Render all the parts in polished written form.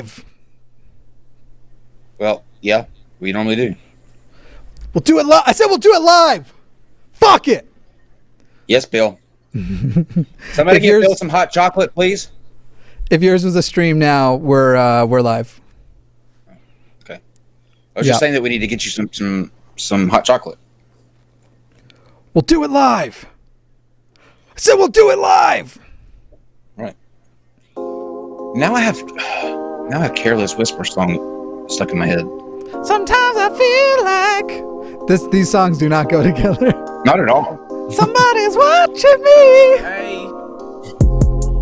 live. Well, yeah, we normally do. We'll do it live. I said we'll do it live. Fuck it. Yes, Bill. Somebody get Bill some hot chocolate, please. If yours was a stream now, we're live. Okay. I was just saying that we need to get you some hot chocolate. We'll do it live. I said we'll do it live. Right. Now I have Careless Whisper song stuck in my head. Sometimes I feel like these songs do not go together. Not at all. Somebody's watching me. Hey,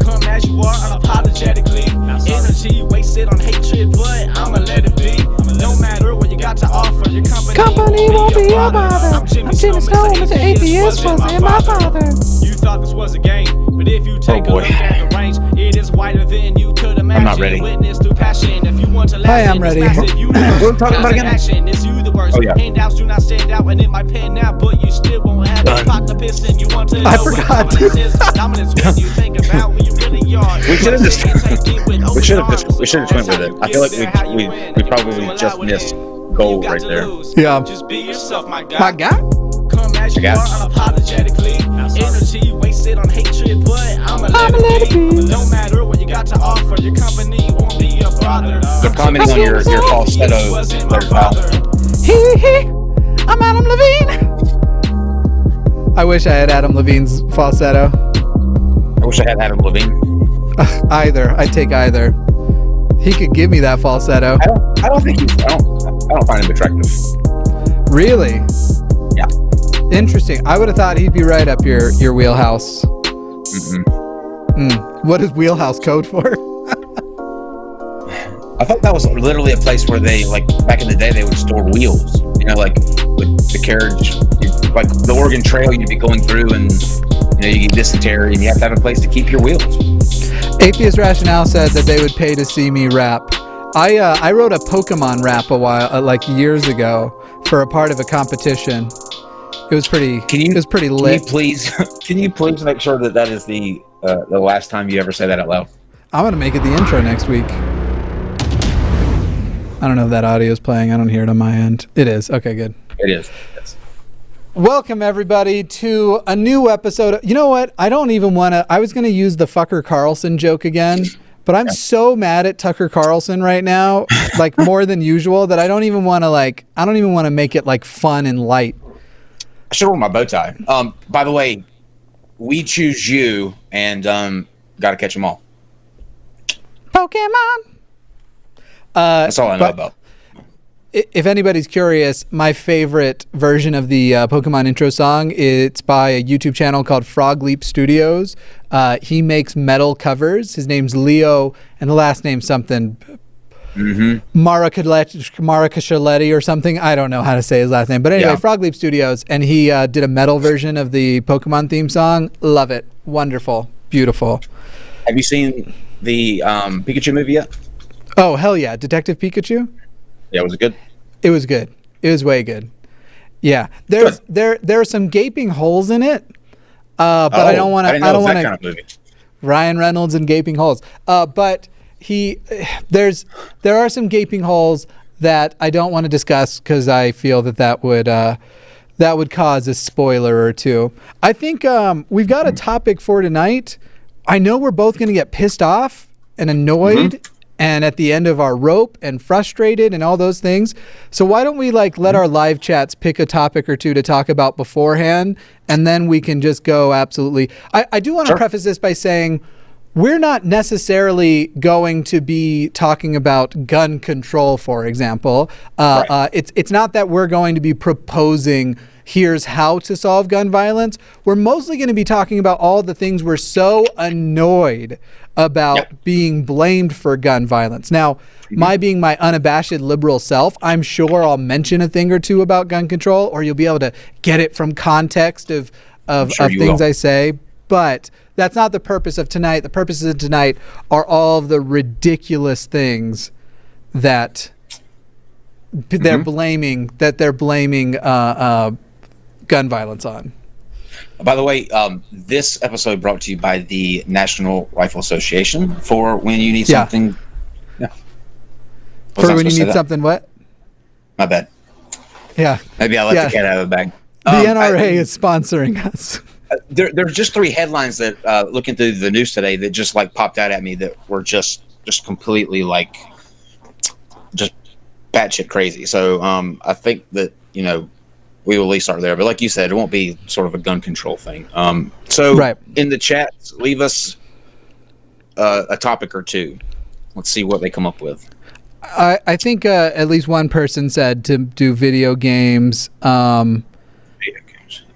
come as you are unapologetically. Energy wasted on hatred, but I'ma let it be. No matter what you got to offer, your company won't be your bother. I'm Jimmy Stone, Mr. Atheist wasn't my father. You thought this was a game, but if you take a look at the range, it is wider than you could imagine. I'm not ready. Witness through passion. If you want to Hi, I'm ready. What are we talking about again? Action. It's you the worst. Oh, yeah. Handouts do not stand out, and in my pen now, but you still won't have it. Pop the piston. You want to know I forgot. what dominance is? Dominance when you think about when you really are. We should have just went with it. I feel like we probably just missed gold right there. Yeah. Just be yourself, my guy. My guy? Come as you are unapologetically. Energy wasted on hatred, but I'ma let it be. No matter what you got to offer, your company won't be your brother. They're commenting on your falsetto there, pal. I'm Adam Levine. I wish I had Adam Levine's falsetto. I wish I had Adam Levine. Either. I'd take either. He could give me that falsetto. I don't find him attractive. Really? Yeah. Interesting. I would have thought he'd be right up your wheelhouse. Mm-hmm. What is wheelhouse code for? I thought that was literally a place where they, like, back in the day, they would store wheels. You know, like with the carriage, like the Oregon Trail, you'd be going through, and you know, you get dysentery, and you have to have a place to keep your wheels. Atheist Rationale said that they would pay to see me rap. I wrote a Pokemon rap like years ago for a part of a competition. It was pretty. It was pretty lit. Can you please make sure that is the last time you ever say that out loud? I'm gonna make it the intro next week. I don't know if that audio is playing. I don't hear it on my end. It is. Okay, good. It is. Yes. Welcome, everybody, to a new episode. You know what? I don't even want to... I was going to use the Fucker Carlson joke again, but I'm so mad at Tucker Carlson right now, like more than usual, that I don't even want to make it like fun and light. I should wear my bow tie. By the way, we choose you, and got to catch them all. Pokemon. That's all I know about. If anybody's curious, my favorite version of the Pokemon intro song, it's by a YouTube channel called Frog Leap Studios. He makes metal covers. His name's Leo, and the last name's something. Maracashaletti or something. I don't know how to say his last name. But anyway, Frog Leap Studios, and he did a metal version of the Pokemon theme song. Love it. Wonderful. Beautiful. Have you seen the Pikachu movie yet? Oh, hell yeah. Detective Pikachu? Yeah, was it good? It was good. It was way good. Yeah. There are some gaping holes in it. But I don't want to kind of movie. Ryan Reynolds and gaping holes. But there are some gaping holes that I don't want to discuss because I feel that would cause a spoiler or two. I think we've got a topic for tonight. I know we're both going to get pissed off and annoyed and at the end of our rope and frustrated and all those things. So why don't we let our live chats pick a topic or two to talk about beforehand, and then we can just go absolutely. I do want to preface this by saying we're not necessarily going to be talking about gun control, for example. It's not that we're going to be proposing here's how to solve gun violence. We're mostly going to be talking about all the things we're so annoyed about being blamed for gun violence. Now, my being my unabashed liberal self, I'm sure I'll mention a thing or two about gun control, or you'll be able to get it from context of things I say. But that's not the purpose of tonight. The purposes of tonight are all of the ridiculous things that they're blaming gun violence on. By the way, this episode brought to you by the National Rifle Association for when you need something. Yeah. For when you need something what? My bad. Yeah. Maybe I let the cat out of the bag. The NRA is sponsoring us. There's just 3 headlines that looking through the news today that just like popped out at me that were just completely like just batshit crazy. So I think that we will at least start there. But like you said, it won't be sort of a gun control thing. So in the chat, leave us a topic or 2. Let's see what they come up with. I think at least one person said to do video games.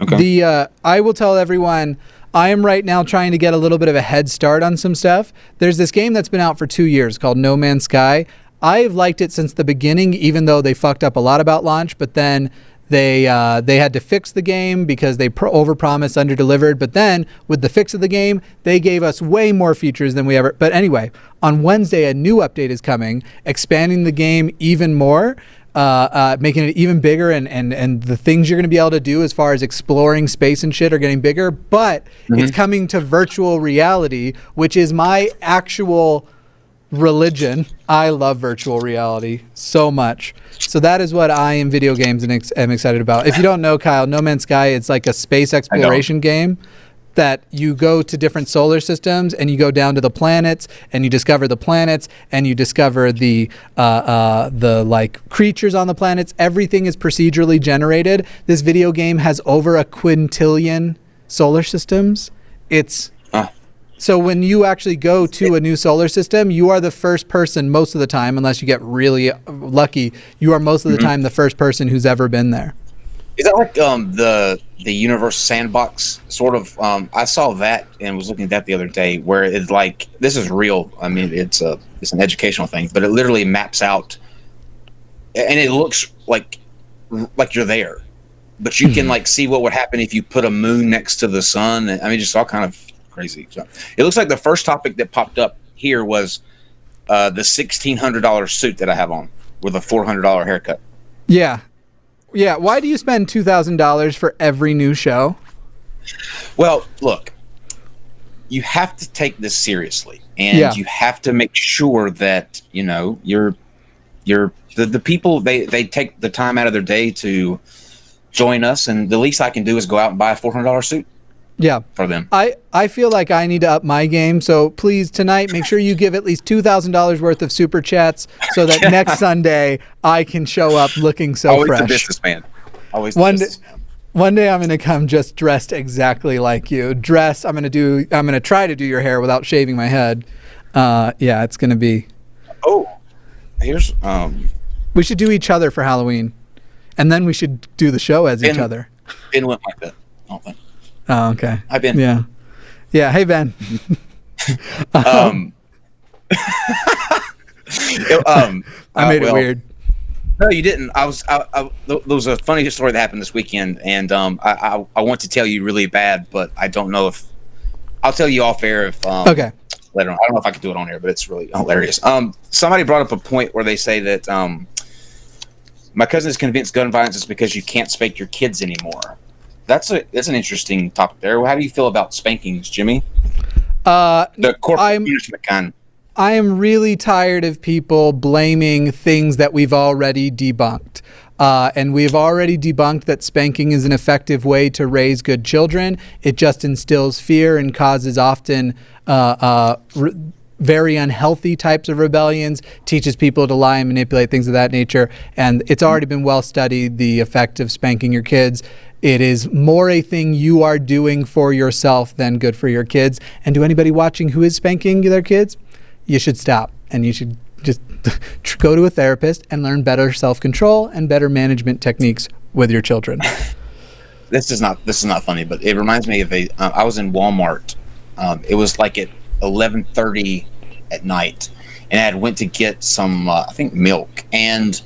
Okay. I will tell everyone, I am right now trying to get a little bit of a head start on some stuff. There's this game that's been out for 2 years called No Man's Sky. I've liked it since the beginning, even though they fucked up a lot about launch, but then they had to fix the game because they overpromised, underdelivered. But then with the fix of the game, they gave us way more features than we ever. But anyway, on Wednesday, a new update is coming, expanding the game even more, making it even bigger. And the things you're going to be able to do as far as exploring space and shit are getting bigger. But it's coming to virtual reality, which is my actual religion. I love virtual reality so much. So that is what I in video games and am excited about. If you don't know, Kyle, No Man's Sky, it's like a space exploration game that you go to different solar systems and you go down to the planets and you discover the planets and you discover the like creatures on the planets. Everything is procedurally generated. This video game has over a quintillion solar systems. So when you actually go to a new solar system, you are the first person most of the time, unless you get really lucky, you are most of the time the first person who's ever been there. Is that like the universe sandbox sort of? I saw that and was looking at that the other day, where it's like, this is real. I mean, it's an educational thing, but it literally maps out, and it looks like you're there, but you can like see what would happen if you put a moon next to the sun. I mean, just all kind of crazy. So it looks like the first topic that popped up here was the $1,600 suit that I have on with a $400 haircut. Yeah. Why do you spend $2,000 for every new show? Well, look, you have to take this seriously, and you have to make sure that you're the people they take the time out of their day to join us, and the least I can do is go out and buy a $400 suit. Yeah, for them. I feel like I need to up my game. So please, tonight, make sure you give at least $2,000 worth of super chats so that next Sunday I can show up looking so Always fresh. Always the businessman. Always the businessman. One day I'm going to come just dressed exactly like you. I'm going to try to do your hair without shaving my head. Yeah, it's going to be. Oh, here's We should do each other for Halloween, and then we should do the show as each other. Ben went like that. I don't think. Oh, okay. Hi, Ben. Yeah. Hey, Ben. I made it weird. No, you didn't. There was a funny story that happened this weekend, and I want to tell you really bad, but I don't know if I'll tell you off air if okay. Later on. I don't know if I can do it on air, but it's really hilarious. Somebody brought up a point where they say that my cousin is convinced gun violence is because you can't spank your kids anymore. That's an interesting topic there. How do you feel about spankings, Jimmy? The corporate punishment kind. I am really tired of people blaming things that we've already debunked. And we've already debunked that spanking is an effective way to raise good children. It just instills fear and causes often very unhealthy types of rebellions, teaches people to lie and manipulate, things of that nature. And it's already been well studied, the effect of spanking your kids. It is more a thing you are doing for yourself than good for your kids. And to anybody watching who is spanking their kids, you should stop, and you should just go to a therapist and learn better self-control and better management techniques with your children. This is not funny, but it reminds me of I was in Walmart. It was like at 11:30 at night, and I had went to get some I think milk, and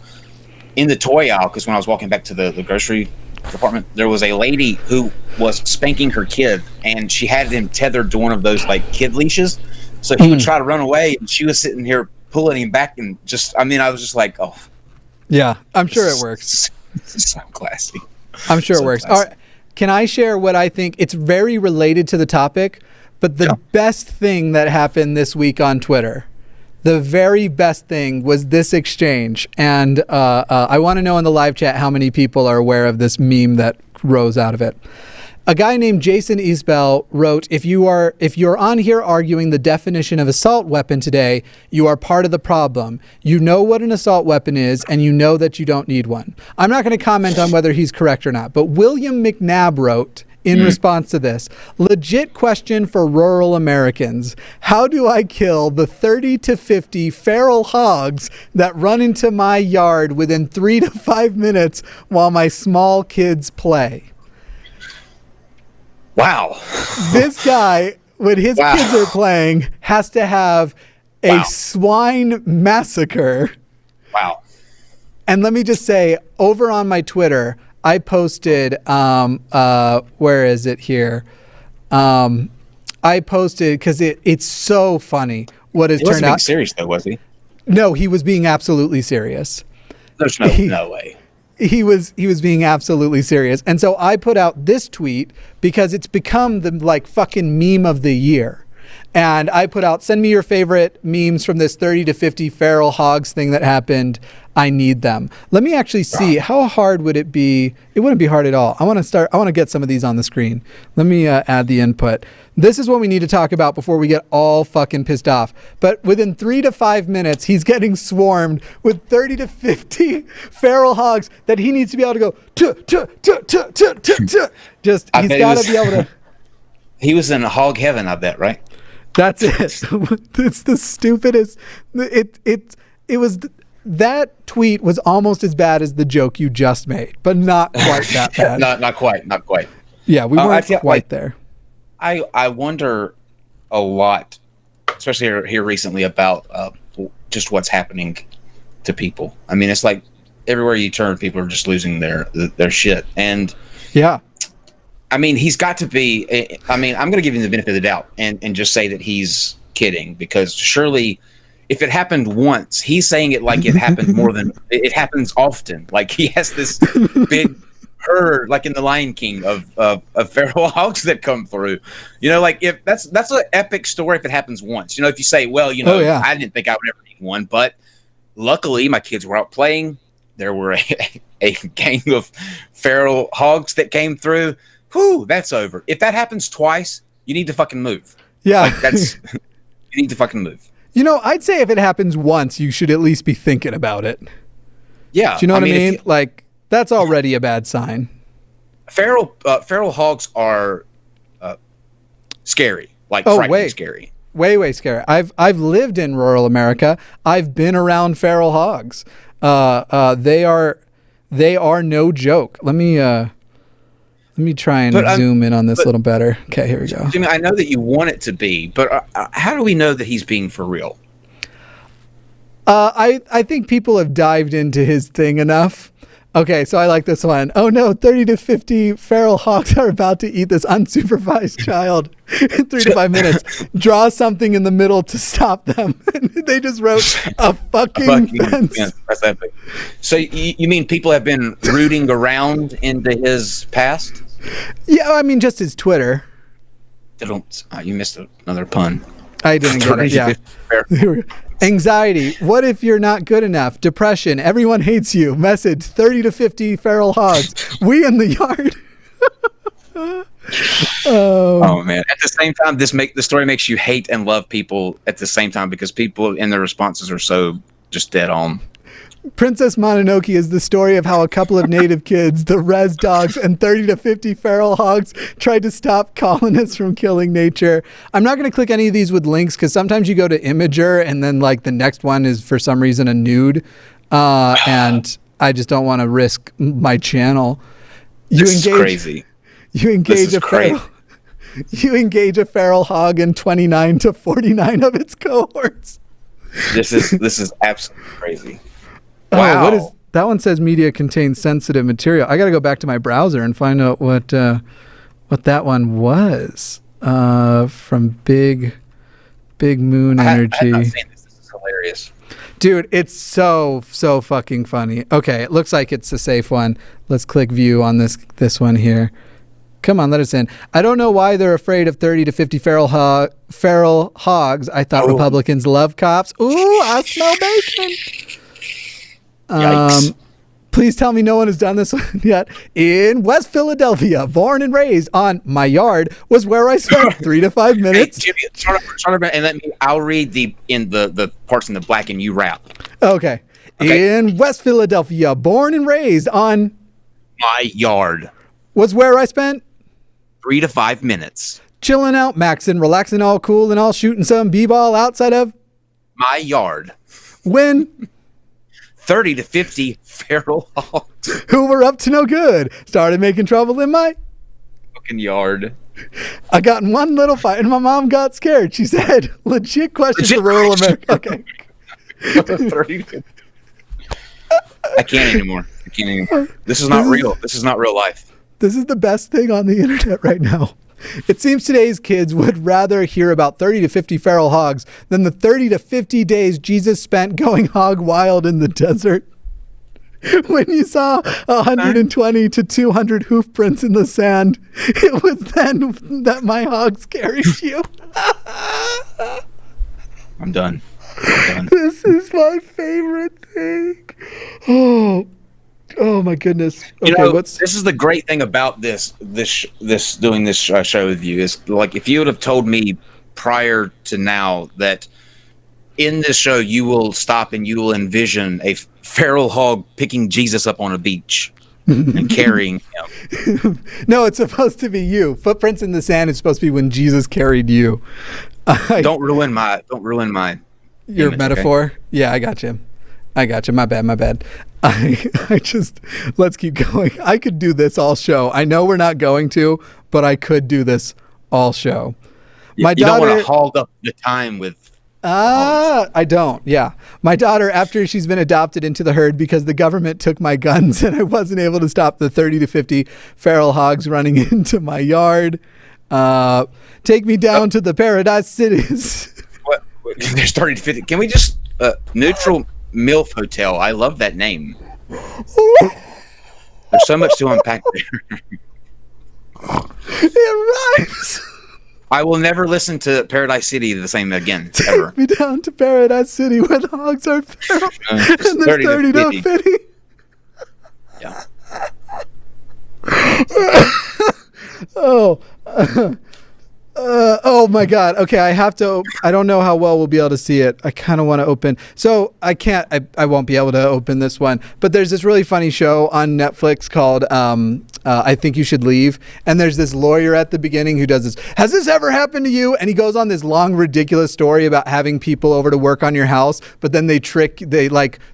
in the toy aisle, because when I was walking back to the grocery department, there was a lady who was spanking her kid, and she had him tethered to one of those like kid leashes, so he would try to run away, and she was sitting here pulling him back, and I was just like, oh yeah, I'm sure it works. So classy. I'm sure it works. All right, can I share what I think? It's very related to the topic, but the best thing that happened this week on Twitter, The very best thing was this exchange. And I want to know in the live chat how many people are aware of this meme that rose out of it. A guy named Jason Isbell wrote, if you're on here arguing the definition of assault weapon today, you are part of the problem. You know what an assault weapon is, and you know that you don't need one. I'm not going to comment on whether he's correct or not, but William McNabb wrote in response to this, legit question for rural Americans. How do I kill the 30 to 50 feral hogs that run into my yard within 3 to 5 minutes while my small kids play? Wow. This guy, when his kids are playing, has to have a swine massacre. Wow. And let me just say, over on my Twitter, I posted, where is it here? I posted, because it's so funny what has turned out. He wasn't being serious though, was he? No, he was being absolutely serious. There's no way. He was being absolutely serious. And so I put out this tweet because it's become the like fucking meme of the year. And I put out, send me your favorite memes from this 30 to 50 feral hogs thing that happened. I need them. Let me actually see, how hard would it be? It wouldn't be hard at all. I want to get some of these on the screen. Let me add the input. This is what we need to talk about before we get all fucking pissed off. But within 3 to 5 minutes, he's getting swarmed with 30 to 50 feral hogs that he needs to be able to go, just, he's got to be able to. He was in hog heaven, I bet, right? That's it. It's the stupidest. It was. That tweet was almost as bad as the joke you just made, but not quite that bad. Not quite. Yeah, we weren't quite there. I wonder a lot, especially here recently, about just what's happening to people. I mean, it's like everywhere you turn, people are just losing their shit. And yeah, I mean, he's got to be. I mean, I'm going to give him the benefit of the doubt and just say that he's kidding, because surely, if it happened once, he's saying it like it happened more than it happens often. Like he has this big herd, like in the Lion King, of feral hogs that come through. You know, like if that's an epic story if it happens once. You know, if you say, well, you know, I didn't think I would ever need one, but luckily my kids were out playing. There were a gang of feral hogs that came through. Whew, that's over. If that happens twice, you need to fucking move. Yeah, like that's you need to fucking move. You know, I'd say if it happens once, you should at least be thinking about it. Yeah. Do you know what I mean? Like, that's already a bad sign. Feral hogs are scary. Like, frightening scary. Way scary. I've lived in rural America. I've been around feral hogs. They are no joke. Let me try and zoom in on this a little better. Okay, here we go. Jimmy, I know that you want it to be, but how do we know that he's being for real? I think people have dived into his thing enough. Okay, so I like this one. Oh no, 30 to 50 feral hogs are about to eat this unsupervised child in 3 to 5 minutes. Draw something in the middle to stop them. They just wrote a fucking fence. Yeah, that's epic. So you mean people have been rooting around into his past? Yeah, I mean, just his Twitter. You missed another pun. I didn't get it, yeah. Anxiety. What if you're not good enough? Depression. Everyone hates you. Message. 30 to 50 feral hogs. We in the yard. Oh man. At the same time, the story makes you hate and love people at the same time, because people in their responses are so just dead on. Princess Mononoke is the story of how a couple of native kids, the res dogs, and 30 to 50 feral hogs tried to stop colonists from killing nature. I'm not going to click any of these with links, because sometimes you go to Imager and then like the next one is for some reason a nude. And I just don't want to risk my channel. This is crazy. You engage a feral hog in 29 to 49 of its cohorts. This is absolutely crazy. Wow. That one says media contains sensitive material. I got to go back to my browser and find out what that one was from Big Moon Energy. I have not seen this. This is hilarious. Dude, it's so fucking funny. Okay, it looks like it's a safe one. Let's click view on this one here. Come on, let us in. I don't know why they're afraid of 30 to 50 feral hogs. I thought Republicans love cops. Ooh, I smell bacon. Yikes. Please tell me no one has done this yet. In West Philadelphia, born and raised on my yard, was where I spent 3 to 5 minutes. Hey, Jimmy, start over, and I'll read the parts in the black and you rap. Okay. In West Philadelphia, born and raised on my yard, was where I spent 3 to 5 minutes. Chilling out, maxing, relaxing, all cool and all, shooting some b-ball outside of my yard. When 30 to 50 feral hogs who were up to no good started making trouble in my fucking yard. I got in one little fight and my mom got scared. She said, legit questions for rural America. Okay. 30 to 50. I can't anymore. This is not real. This is not real life. This is the best thing on the internet right now. It seems today's kids would rather hear about 30 to 50 feral hogs than the 30 to 50 days Jesus spent going hog wild in the desert. When you saw 120 to 200 hoof prints in the sand, it was then that my hogs carried you. I'm done. This is my favorite thing. Oh my goodness. Okay, this is the great thing about this doing this show with you is, like, if you would have told me prior to now that in this show you will stop and you will envision a feral hog picking Jesus up on a beach and carrying him. No, it's supposed to be you. Footprints in the sand is supposed to be when Jesus carried you. Don't ruin my your image, metaphor. Okay? Yeah, I got you. My bad. I just, let's keep going. I could do this all show. I know we're not going to, but I could do this all show. You don't want to hog up the time with I don't. Yeah. My daughter, after she's been adopted into the herd because the government took my guns and I wasn't able to stop the 30 to 50 feral hogs running into my yard. Take me down to the Paradise Cities. What? They're starting to fit. Can we just neutral MILF Hotel? I love that name. There's so much to unpack there. It rhymes. I will never listen to Paradise City the same again, ever. Take me down to Paradise City where the hogs are feral. And there's 30 to 50. Yeah. Oh my God. Okay, I don't know how well we'll be able to see it. I kind of want to open. So I won't be able to open this one. But there's this really funny show on Netflix called I Think You Should Leave. And there's this lawyer at the beginning who does this. Has this ever happened to you? And he goes on this long, ridiculous story about having people over to work on your house, but then they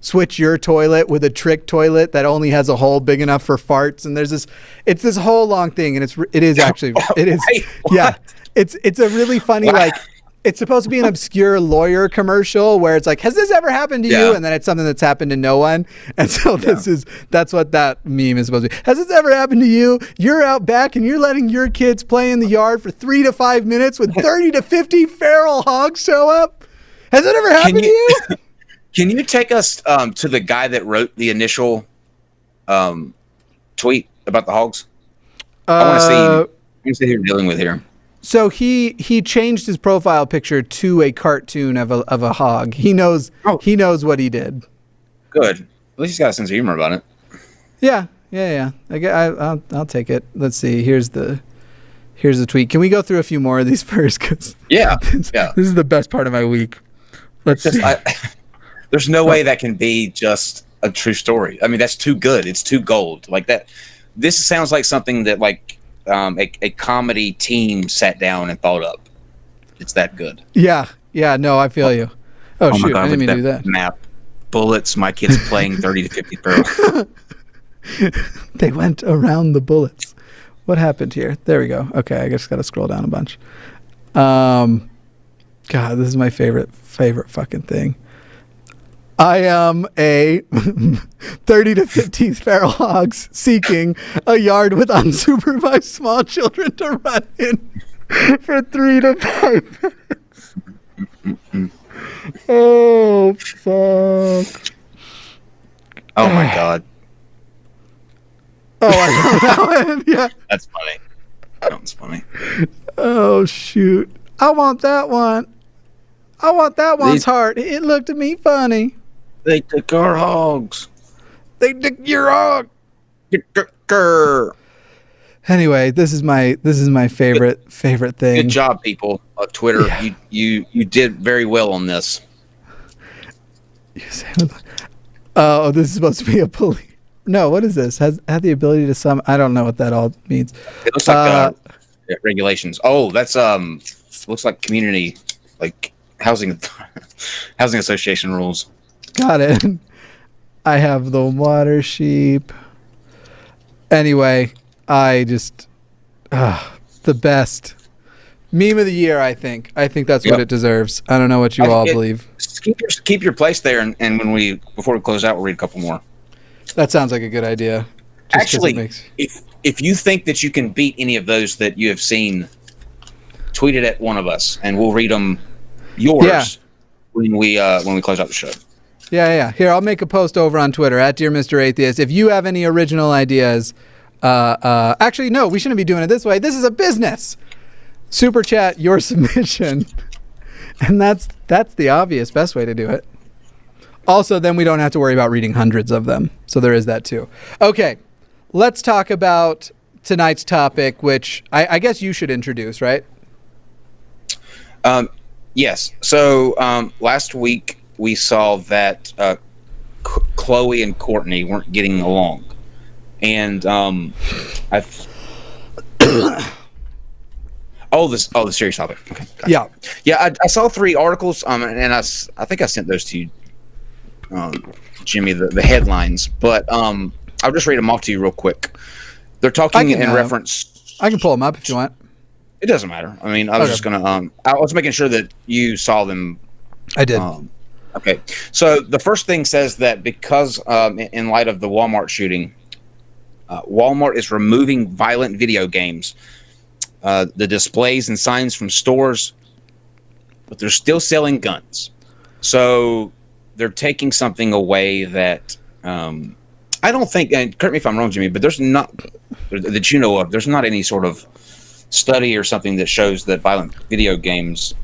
switch your toilet with a trick toilet that only has a hole big enough for farts. And it's this whole long thing. And it is. Wait, yeah. It's a really funny, it's supposed to be an obscure lawyer commercial where it's like, has this ever happened to you? And then it's something that's happened to no one. And so that's what that meme is supposed to be. Has this ever happened to you? You're out back and you're letting your kids play in the yard for 3 to 5 minutes with 30 to 50 feral hogs show up. Has it ever happened to you? Can you take us to the guy that wrote the initial tweet about the hogs? I want to see who you're dealing with here. So he changed his profile picture to a cartoon of a hog. He knows what he did. Good. At least he's got a sense of humor about it. Yeah. I'll take it. Let's see. Here's the tweet. Can we go through a few more of these first? Yeah. This is the best part of my week. Let's see. There's no way that can be just a true story. I mean, that's too good. It's too gold. Like that. This sounds like something that a comedy team sat down and thought up. It's that good. Yeah. No, I feel you. Oh shoot, God, I didn't mean to do that. Map. Bullets, my kids playing 30 to 50 feral. They went around the bullets. What happened here? There we go. Okay, I just got to scroll down a bunch. God, this is my favorite fucking thing. I am a 30 to 50 feral hogs seeking a yard with unsupervised small children to run in for 3 to 5 minutes. Oh, fuck. Oh, my God. Oh, I know that one. Yeah. That's funny. That one's funny. Oh, shoot. I want that one. I want that one's heart. It looked at me funny. They took our hogs. They took your hog. Anyway, this is my favorite thing. Good job, people of Twitter. Yeah. You did very well on this. Oh, this is supposed to be a police. No, what is this? Had the ability to sum. I don't know what that all means. It looks like regulations. Oh, that's looks like community, like housing association rules. Got it. I have the water sheep. Anyway, I just the best meme of the year. I think that's what it deserves. I don't know what you all believe. Keep your place there, and before we close out, we'll read a couple more. That sounds like a good idea. Actually, if you think that you can beat any of those that you have seen, tweet it at one of us, and we'll read them yours when we close out the show. Yeah. Here, I'll make a post over on Twitter at Dear Mr. Atheist. If you have any original ideas, actually, no, we shouldn't be doing it this way. This is a business. Super chat your submission, and that's the obvious best way to do it. Also, then we don't have to worry about reading hundreds of them. So there is that too. Okay, let's talk about tonight's topic, which I guess you should introduce, right? Yes. So last week we saw that Chloe and Courtney weren't getting along, and the serious topic. Okay, gotcha. Yeah. I saw 3 articles, and I think I sent those to you, Jimmy, the headlines, but I'll just read them off to you real quick. They're talking in reference. I can pull them up if you want. It doesn't matter. I mean, I was just gonna. I was making sure that you saw them. I did. Okay, so the first thing says that because in light of the Walmart shooting, Walmart is removing violent video games, the displays and signs from stores, but they're still selling guns. So they're taking something away that I don't think, and correct me if I'm wrong, Jimmy, but there's not, that you know of, there's not any sort of study or something that shows that violent video games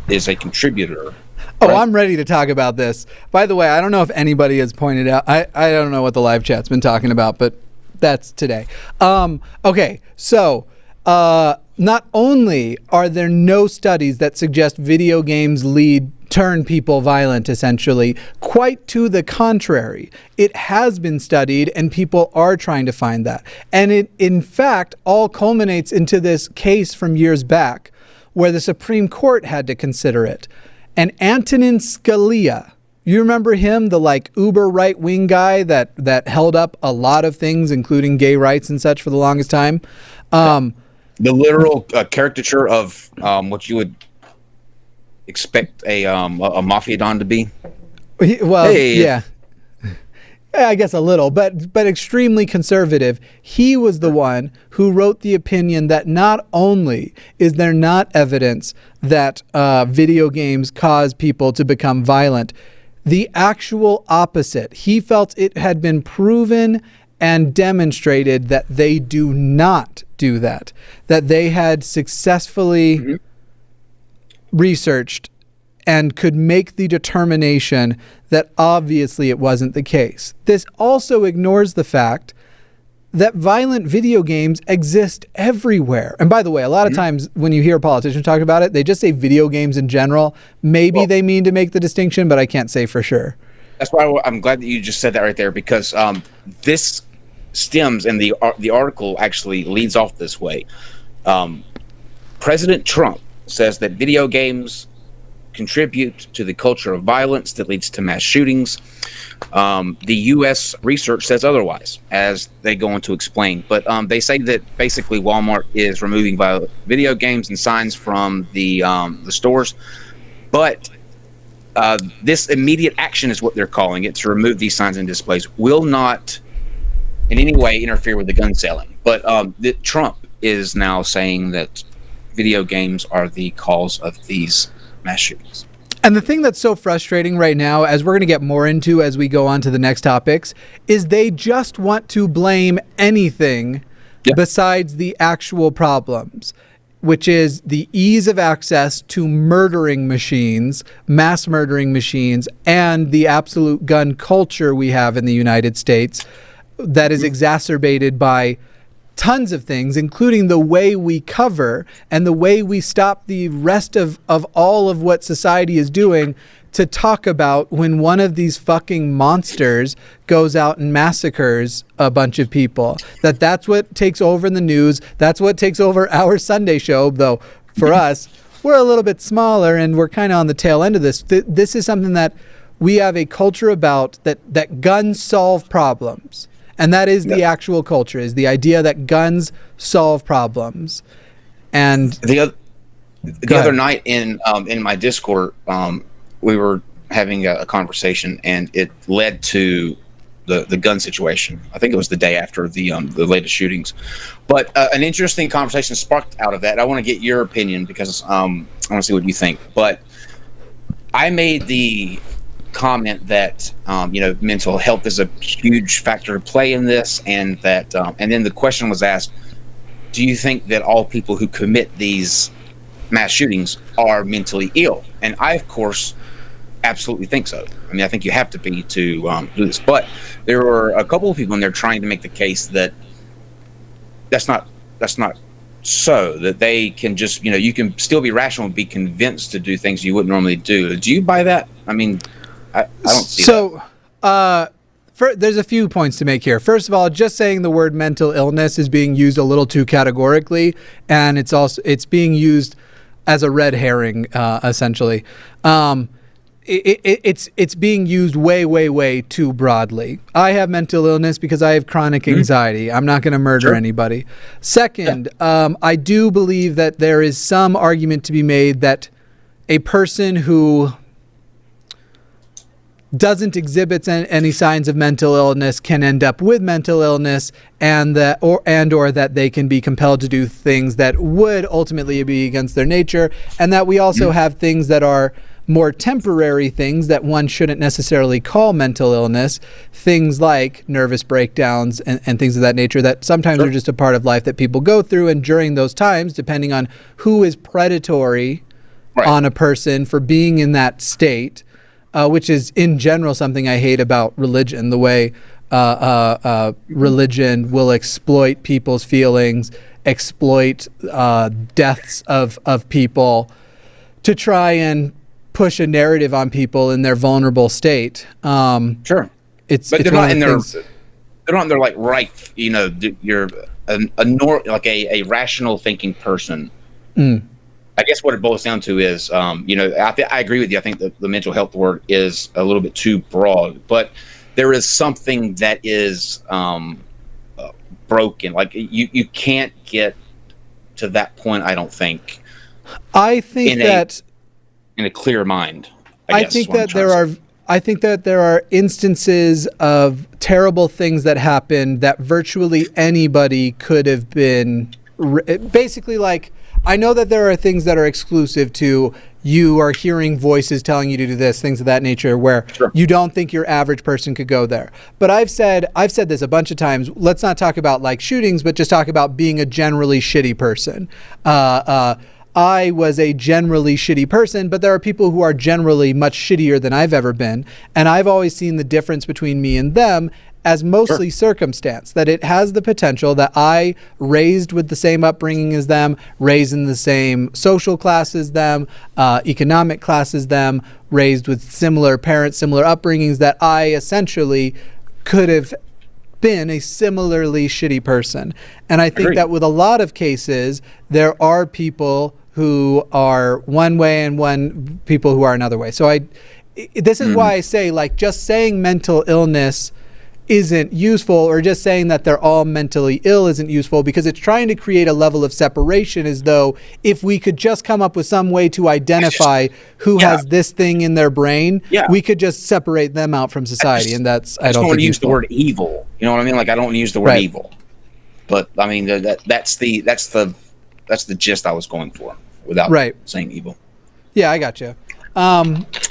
is a contributor. Oh, right? I'm ready to talk about this. By the way, I don't know if anybody has pointed out, I don't know what the live chat's been talking about, but that's today. Okay, so not only are there no studies that suggest video games turn people violent, essentially, quite to the contrary. It has been studied, and people are trying to find that. And it, in fact, all culminates into this case from years back where the Supreme Court had to consider it. And Antonin Scalia, you remember him, the uber right-wing guy that held up a lot of things, including gay rights and such, for the longest time? The literal caricature of what you would expect a mafia don to be. Yeah, I guess a little, but extremely conservative. He was the one who wrote the opinion that not only is there not evidence that video games cause people to become violent, the actual opposite. He felt it had been proven and demonstrated that they do not do that they had successfully researched and could make the determination that obviously it wasn't the case. This also ignores the fact that violent video games exist everywhere. And by the way, a lot of times when you hear politicians talk about it, they just say video games in general. Maybe they mean to make the distinction, but I can't say for sure. That's why I'm glad that you just said that right there, because this stems, and the article actually leads off this way. President Trump says that video games contribute to the culture of violence that leads to mass shootings. The U.S. research says otherwise, as they go on to explain. But they say that basically Walmart is removing video games and signs from the stores. But this immediate action is what they're calling it, to remove these signs and displays, will not in any way interfere with the gun selling. But Trump is now saying that video games are the cause of these mass shootings. And the thing that's so frustrating right now, as we're going to get more into as we go on to the next topics, is they just want to blame anything besides the actual problems, which is the ease of access to murdering machines, mass murdering machines, and the absolute gun culture we have in the United States that is exacerbated by tons of things, including the way we cover and the way we stop the rest of all of what society is doing to talk about when one of these fucking monsters goes out and massacres a bunch of people. That's what takes over in the news. That's what takes over our Sunday show, though for us, we're a little bit smaller and we're kind of on the tail end of this. This is something that we have a culture about, that guns solve problems. And that is the actual culture, is the idea that guns solve problems. And the other night in my Discord, we were having a conversation, and it led to the gun situation. I think it was the day after the latest shootings, but an interesting conversation sparked out of that. I want to get your opinion because I want to see what you think. But I made the comment that mental health is a huge factor to play in this, and that and then the question was asked, do you think that all people who commit these mass shootings are mentally ill? And I, of course, absolutely think so. I mean, I think you have to be to do this. But there were a couple of people in there trying to make the case that that's not so, that they can just, you can still be rational and be convinced to do things you wouldn't normally do. Do you buy that? I mean, I don't see that. There's a few points to make here. First of all, just saying the word mental illness is being used a little too categorically, and it's being used as a red herring, essentially. It's being used way too broadly. I have mental illness because I have chronic anxiety. I'm not going to murder anybody. Second, I do believe that there is some argument to be made that a person who doesn't exhibit any signs of mental illness can end up with mental illness, and that they can be compelled to do things that would ultimately be against their nature, and that we also have things that are more temporary things that one shouldn't necessarily call mental illness, things like nervous breakdowns and things of that nature that sometimes are just a part of life that people go through, and during those times, depending on who is predatory on a person for being in that state, which is in general something I hate about religion, the way religion will exploit people's feelings, exploit deaths of people to try and push a narrative on people in their vulnerable state. But they're not in their like right. You're a rational thinking person. I guess what it boils down to is, I agree with you. I think that the mental health word is a little bit too broad, but there is something that is broken. Like you can't get to that point, I don't think. I think that in a clear mind. I think that there are instances of terrible things that happen that virtually anybody could have been. Basically, like, I know that there are things that are exclusive to you are hearing voices telling you to do this, things of that nature, where you don't think your average person could go there. But I've said this a bunch of times. Let's not talk about like shootings, but just talk about being a generally shitty person. I was a generally shitty person, but there are people who are generally much shittier than I've ever been. And I've always seen the difference between me and them as mostly circumstance, that it has the potential that I raised with the same upbringing as them, raised in the same social class as them, economic class as them, raised with similar parents, similar upbringings, that I essentially could have been a similarly shitty person. And I think that with a lot of cases, there are people who are one way and people who are another way. So this is why I say, like, just saying mental illness isn't useful, or just saying that they're all mentally ill isn't useful, because it's trying to create a level of separation, as though if we could just come up with some way to identify who has this thing in their brain, we could just separate them out from society. And that's, I don't want to use the word evil. You know what I mean? Like, I don't want to use the word evil, but I mean, that's the gist I was going for without saying evil. Yeah, I got you.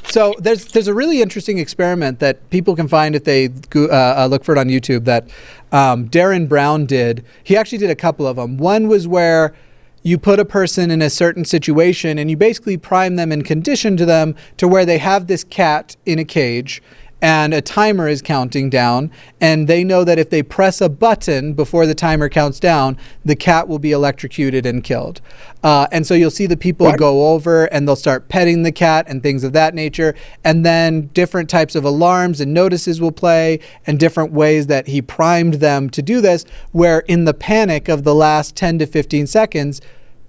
So there's a really interesting experiment that people can find if they look for it on YouTube that Darren Brown did. He actually did a couple of them. One was where you put a person in a certain situation and you basically prime them and condition to them to where they have this cat in a cage and a timer is counting down, and they know that if they press a button before the timer counts down, the cat will be electrocuted and killed. And so you'll see the people go over and they'll start petting the cat and things of that nature. And then different types of alarms and notices will play and different ways that he primed them to do this, where in the panic of the last 10 to 15 seconds,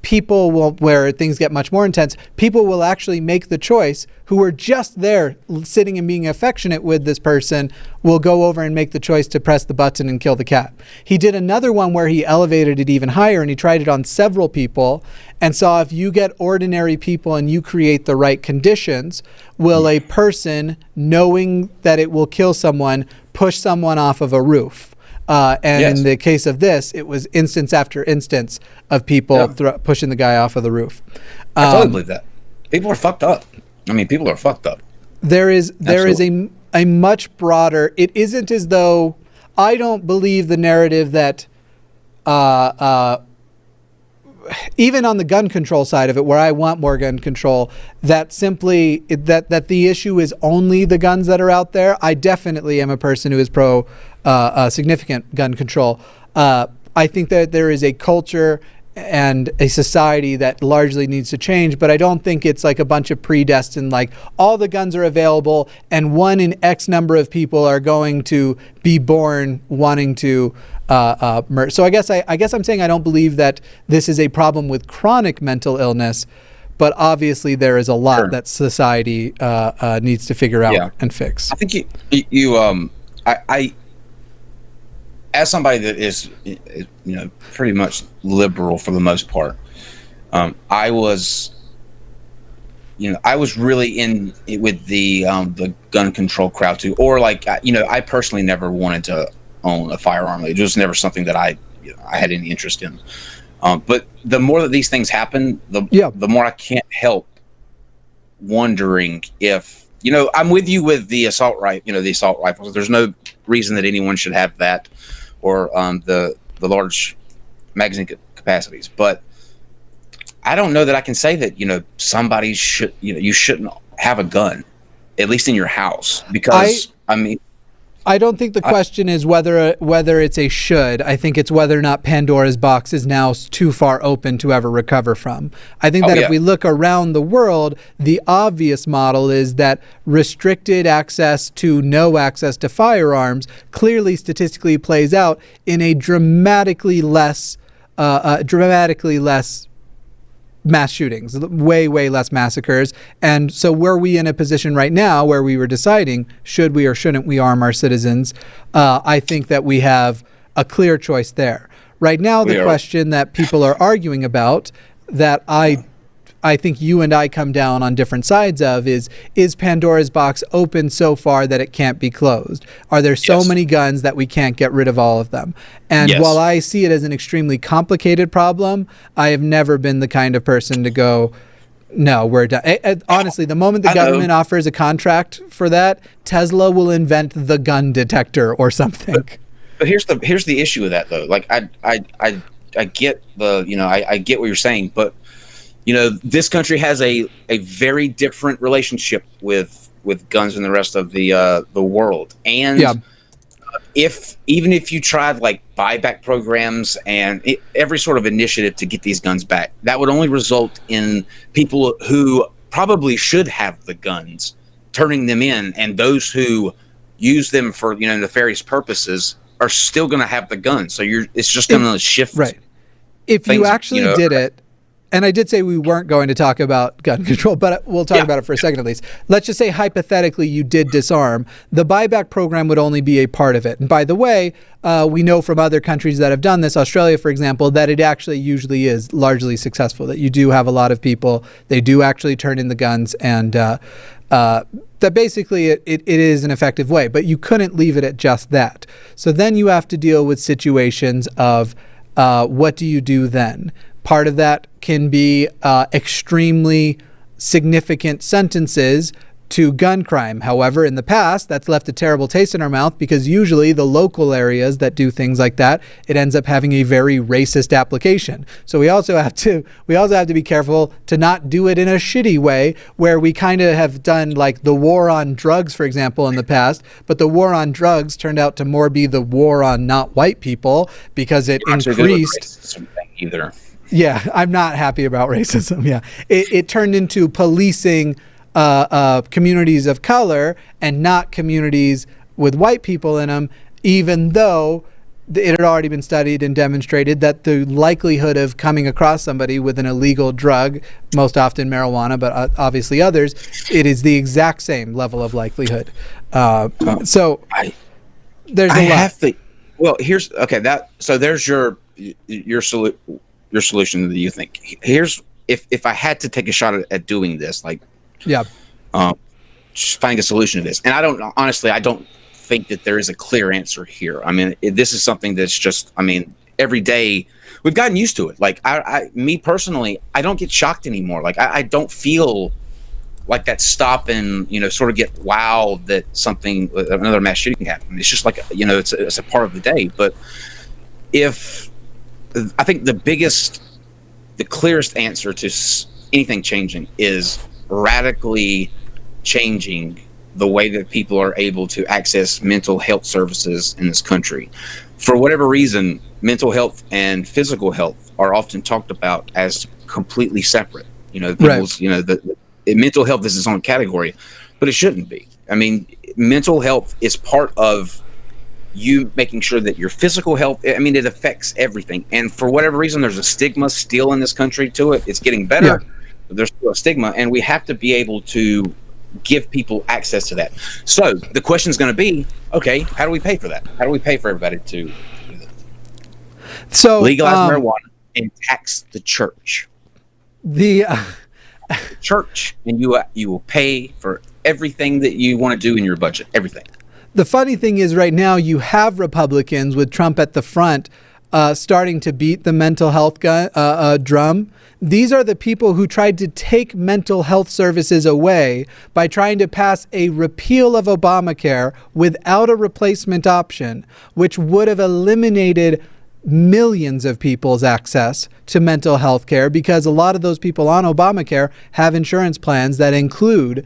people will, where things get much more intense, people will actually make the choice, who were just there sitting and being affectionate with this person, will go over and make the choice to press the button and kill the cat. He did another one where he elevated it even higher, and he tried it on several people and saw if you get ordinary people and you create the right conditions, will a person, knowing that it will kill someone, push someone off of a roof? In the case of this, it was instance after instance of people pushing the guy off of the roof. I totally believe that. People are fucked up. I mean, people are fucked up. There is a much broader. It isn't as though, I don't believe the narrative that even on the gun control side of it, where I want more gun control, that simply that the issue is only the guns that are out there. I definitely am a person who is pro significant gun control. I think that there is a culture and a society that largely needs to change, but I don't think it's like a bunch of predestined, like all the guns are available and one in X number of people are going to be born wanting to murder. So I guess I'm saying I don't believe that this is a problem with chronic mental illness, but obviously there is a lot that society needs to figure out and fix. I think I as somebody that is, pretty much liberal for the most part, I was really in it with the gun control crowd too, or I personally never wanted to own a firearm. It was never something that I had any interest in. But the more that these things happen, the more I can't help wondering if, I'm with you with the assault rifles. There's no reason that anyone should have that, or the large magazine capacities. But I don't know that I can say that, somebody should, you shouldn't have a gun, at least in your house, because I don't think the question is whether it's a should. I think it's whether or not Pandora's box is now too far open to ever recover from. I think that if we look around the world, the obvious model is that restricted access to no access to firearms clearly statistically plays out in a dramatically less mass shootings, way less massacres. And so were we in a position right now where we were deciding should we or shouldn't we arm our citizens, I think that we have a clear choice there. Right now, the question that people are arguing about, that I think you and I come down on different sides of, is Pandora's box open so far that it can't be closed? Are there so many guns that we can't get rid of all of them? And while I see it as an extremely complicated problem, I have never been the kind of person to go, no, we're done. Honestly, the moment the government offers a contract for that, Tesla will invent the gun detector or something. But here's the issue with that, though. Like I get I get what you're saying, but this country has a very different relationship with guns than the rest of the world. And even if you tried like buyback programs and every sort of initiative to get these guns back, that would only result in people who probably should have the guns turning them in, and those who use them for nefarious purposes are still going to have the guns. So it's just going to shift. Right. If you actually did it. And I did say we weren't going to talk about gun control, but we'll talk about it for a second at least. Let's just say hypothetically you did disarm. The buyback program would only be a part of it. And by the way, we know from other countries that have done this, Australia, for example, that it actually usually is largely successful, that you do have a lot of people, they do actually turn in the guns, and that basically it is an effective way. But you couldn't leave it at just that. So then you have to deal with situations of what do you do then? Part of that can be extremely significant sentences to gun crime. However, in the past, that's left a terrible taste in our mouth because usually the local areas that do things like that, it ends up having a very racist application. So we also have to be careful to not do it in a shitty way where we kind of have done like the war on drugs, for example, in the past, but the war on drugs turned out to more be the war on not white people because it increased. Either. Yeah, I'm not happy about racism. Yeah, it turned into policing communities of color and not communities with white people in them, even though it had already been studied and demonstrated that the likelihood of coming across somebody with an illegal drug, most often marijuana, but obviously others, it is the exact same level of likelihood. So there's a lot. Here's there's your solution that you think. Here's if I had to take a shot at doing this, like. Yeah. Just finding a solution to this. And I don't think that there is a clear answer here. I mean, this is something that's just, every day we've gotten used to it. Like me personally, I don't get shocked anymore. Like I don't feel like that stop and, sort of get wowed that another mass shooting happened. It's just like, it's a part of the day. But I think the clearest answer to anything changing is radically changing the way that people are able to access mental health services in this country. For whatever reason, mental health and physical health are often talked about as completely separate. The mental health is its own category, but it shouldn't be. Mental health is part of you making sure that your physical health, it affects everything. And for whatever reason, there's a stigma still in this country to it. It's getting better. Yeah. There's still a stigma, and we have to be able to give people access to that. So the question is going to be, okay, how do we pay for that? How do we pay for everybody to do that? So legalize marijuana and tax the church. The church, and you will pay for everything that you want to do in your budget, everything. The funny thing is right now you have Republicans with Trump at the front starting to beat the mental health drum. These are the people who tried to take mental health services away by trying to pass a repeal of Obamacare without a replacement option, which would have eliminated millions of people's access to mental health care because a lot of those people on Obamacare have insurance plans that include,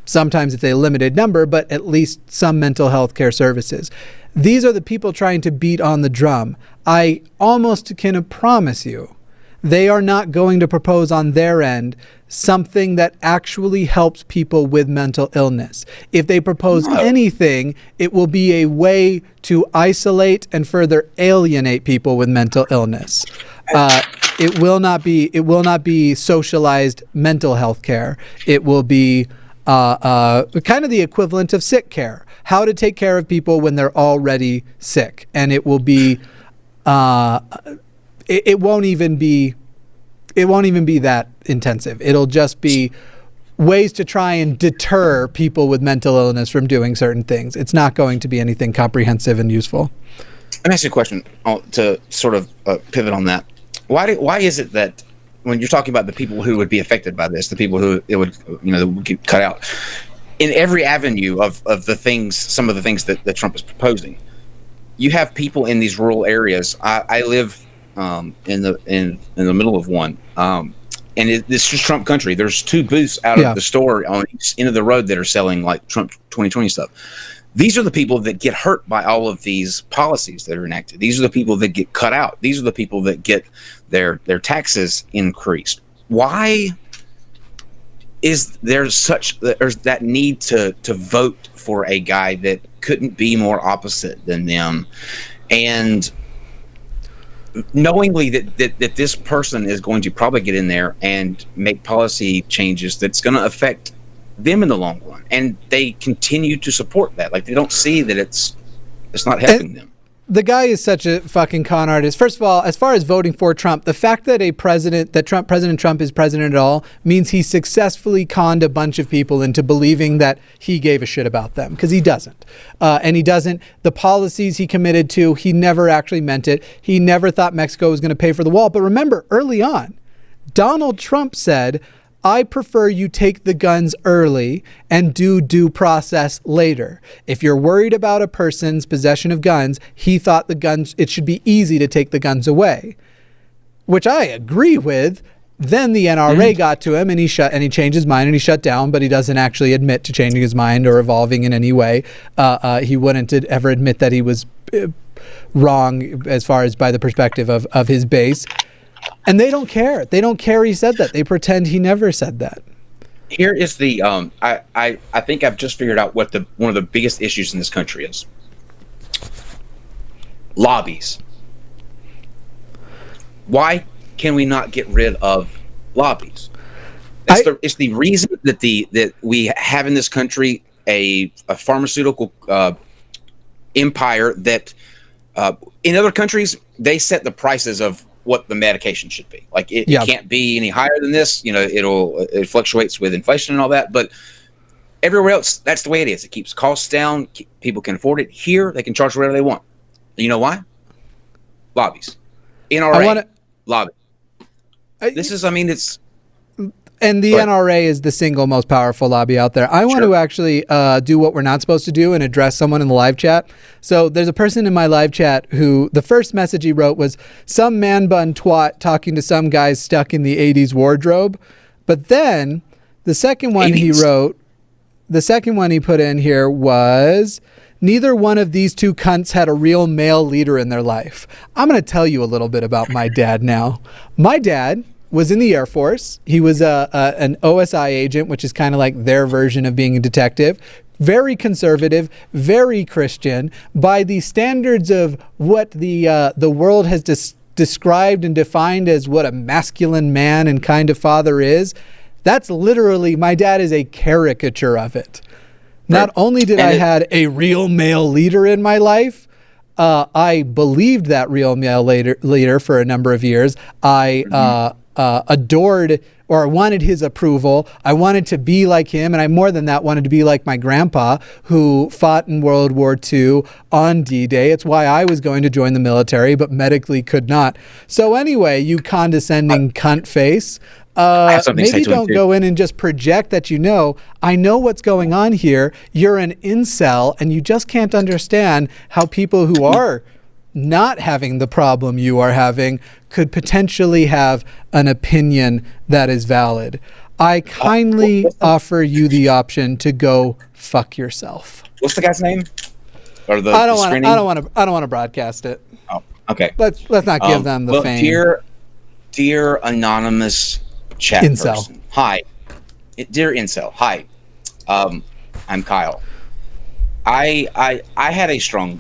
sometimes it's a limited number, but at least some mental health care services. These are the people trying to beat on the drum. I almost can promise you they are not going to propose on their end something that actually helps people with mental illness. If they propose anything, it will be a way to isolate and further alienate people with mental illness. It will not be socialized mental health care. It will be kind of the equivalent of sick care. How to take care of people when they're already sick. And it will be it won't even be that intensive. It'll just be ways to try and deter people with mental illness from doing certain things. It's not going to be anything comprehensive and useful. Let me ask you a question to sort of pivot on that. Why is it that when you're talking about the people who would be affected by this, the people who it would would get cut out, in every avenue of the things, some of the things that Trump is proposing, you have people in these rural areas. I live in the middle of one, and it's just Trump country. There's 2 booths out of the store on each end of the road that are selling like Trump 2020 stuff. These are the people that get hurt by all of these policies that are enacted. These are the people that get cut out. These are the people that get their taxes increased. Why is there's that need to vote for a guy that couldn't be more opposite than them, and knowingly that this person is going to probably get in there and make policy changes that's going to affect them in the long run, and they continue to support that? Like, they don't see that it's not helping them. The guy is such a fucking con artist. First of all, as far as voting for Trump, the fact that President Trump is president at all means he successfully conned a bunch of people into believing that he gave a shit about them, because he doesn't. And he doesn't. The policies he committed to, he never actually meant it. He never thought Mexico was going to pay for the wall. But remember, early on, Donald Trump said, I prefer you take the guns early and do due process later. If you're worried about a person's possession of guns, he thought it should be easy to take the guns away, which I agree with. Then the NRA got to him and he changed his mind and he shut down, but he doesn't actually admit to changing his mind or evolving in any way. He wouldn't ever admit that he was wrong as far as by the perspective of his base. And they don't care. They don't care he said that. They pretend he never said that. Here is the I think I've just figured out what one of the biggest issues in this country is. Lobbies. Why can we not get rid of lobbies? It's the reason that we have in this country a pharmaceutical empire that in other countries they set the prices of what the medication should be. Like it can't be any higher than this. It fluctuates with inflation and all that. But everywhere else, that's the way it is. It keeps costs down. People can afford it. Here, they can charge whatever they want. You know why? Lobbies. NRA. Lobby. And the NRA is the single most powerful lobby out there. I want to actually do what we're not supposed to do and address someone in the live chat. So there's a person in my live chat who the first message he wrote was some man bun twat talking to some guys stuck in the 80s wardrobe. But then the second one 80s. The second one he put in here was neither one of these two cunts had a real male leader in their life. I'm going to tell you a little bit about my dad now. My dad was in the Air Force. He was an OSI agent, which is kind of like their version of being a detective. Very conservative, very Christian. By the standards of what the world has described and defined as what a masculine man and kind of father is, that's literally, my dad is a caricature of it. Not only did I had a real male leader in my life, I believed that real male leader for a number of years. I adored or wanted his approval. I wanted to be like him, and I more than that wanted to be like my grandpa who fought in World War II on D-Day. It's why I was going to join the military, but medically could not. So anyway, you condescending cunt face, maybe don't go in and just project that I know what's going on here. You're an incel, and you just can't understand how people who are not having the problem you are having could potentially have an opinion that is valid. I kindly offer you the option to go fuck yourself. What's the guy's name? Or I don't want to broadcast it. Oh, okay. Let's not give them the fame. Dear anonymous chat incel person. Hi. Dear incel. Hi. I'm Kyle. I had a strong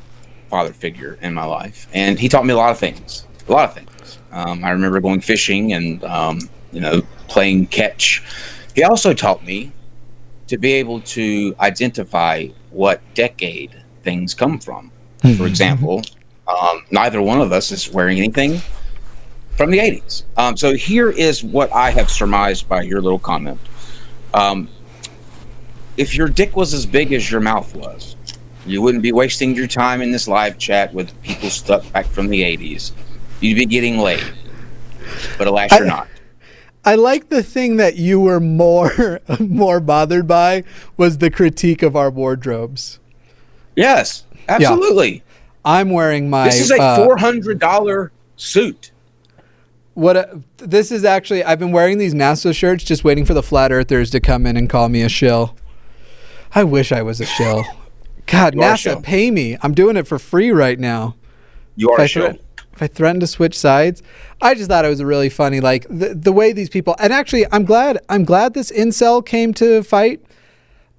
father figure in my life, and he taught me a lot of things. I remember going fishing and playing catch. He also taught me to be able to identify what decade things come from. For example, neither one of us is wearing anything from the 80s. So here is what I have surmised by your little comment. If your dick was as big as your mouth was, you wouldn't be wasting your time in this live chat with people stuck back from the 80s. You'd be getting laid. But alas, you're not. I like the thing that you were more bothered by was the critique of our wardrobes. Yes, absolutely. Yeah. I'm wearing my... This is a $400 suit. This is actually... I've been wearing these NASA shirts just waiting for the flat earthers to come in and call me a shill. I wish I was a shill. God, NASA, pay me. I'm doing it for free right now. You are a shill. If I threaten to switch sides, I just thought it was really funny, like the way these people. And actually, I'm glad this incel came to fight,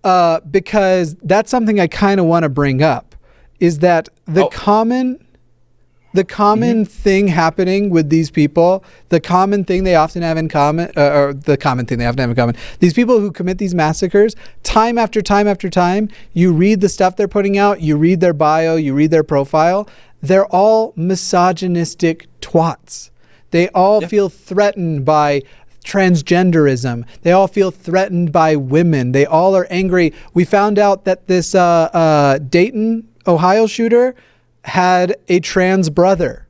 because that's something I kind of want to bring up. Is that the common thing happening with these people, the common thing they often have in common, these people who commit these massacres, time after time after time, you read the stuff they're putting out, you read their bio, you read their profile, they're all misogynistic twats. They all feel threatened by transgenderism. They all feel threatened by women. They all are angry. We found out that this Dayton, Ohio shooter had a trans brother.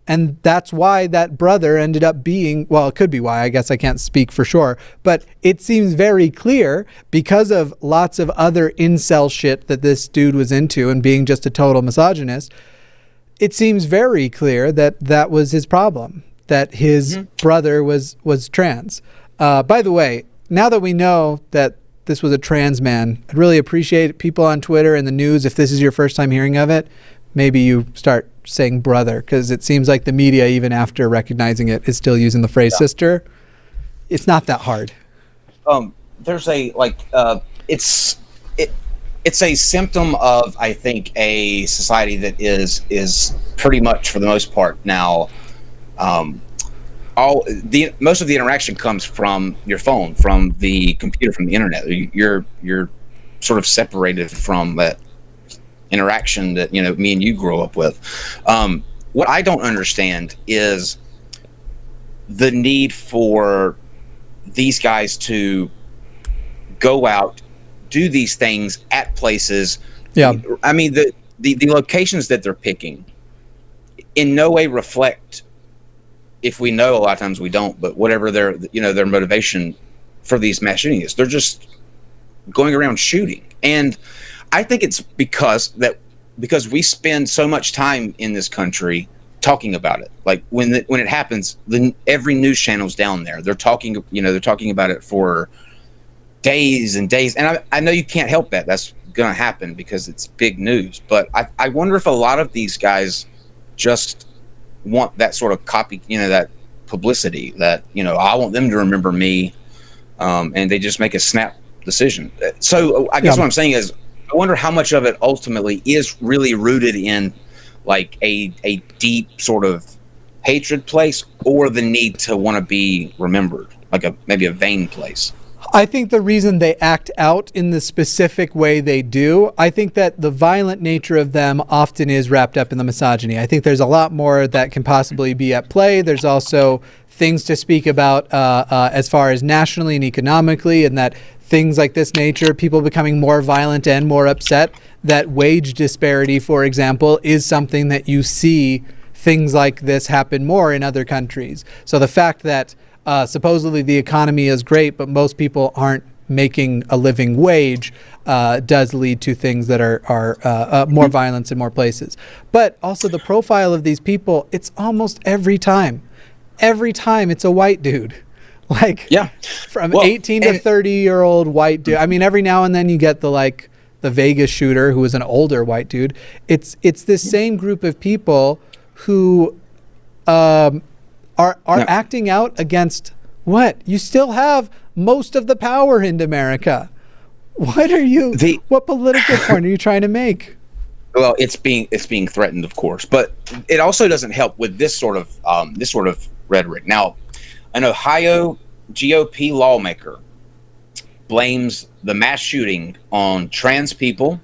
And that's why that brother ended up being, well, it could be why, I guess I can't speak for sure, but it seems very clear because of lots of other incel shit that this dude was into and being just a total misogynist. It seems very clear that that was his problem, that his brother was trans. By the way, now that we know that this was a trans man, I'd really appreciate people on Twitter and the news, if this is your first time hearing of it, maybe you start saying brother, because it seems like the media, even after recognizing it, is still using the phrase sister. It's not that hard. There's a it's a symptom of, I think, a society that is pretty much, for the most part now, most of the interaction comes from your phone, from the computer, from the internet. You're sort of separated from that interaction that me and you grow up with. What I don't understand is the need for these guys to go out, do these things at places. Yeah, I mean the locations that they're picking in no way reflect, if we know, a lot of times we don't, but whatever their motivation for these mass shootings is, they're just going around shooting. And I think it's because we spend so much time in this country talking about it. Like when it happens, every news channel's down there. They're talking about it for days and days. And I know you can't help that. That's going to happen because it's big news. But I wonder if a lot of these guys just want that sort of copy, that publicity, that, I want them to remember me. And they just make a snap decision. So I guess what I'm saying is, I wonder how much of it ultimately is really rooted in like a deep sort of hatred place, or the need to want to be remembered, like maybe a vain place. I think the reason they act out in the specific way they do, I think that the violent nature of them often is wrapped up in the misogyny. I think there's a lot more that can possibly be at play. There's also things to speak about as far as nationally and economically, and that things like this nature, people becoming more violent and more upset, that wage disparity, for example, is something that you see things like this happen more in other countries. So the fact that supposedly the economy is great, but most people aren't making a living wage does lead to things that are more violence in more places. But also the profile of these people, it's almost every time it's a white dude. Like, from 18 to 30-year-old white dude. I mean, every now and then you get the Vegas shooter who is an older white dude. It's this same group of people who are acting out against what? You still have most of the power in America. What political point are you trying to make? Well, it's being threatened, of course, but it also doesn't help with this sort of rhetoric. Now, an Ohio GOP lawmaker blames the mass shooting on trans people,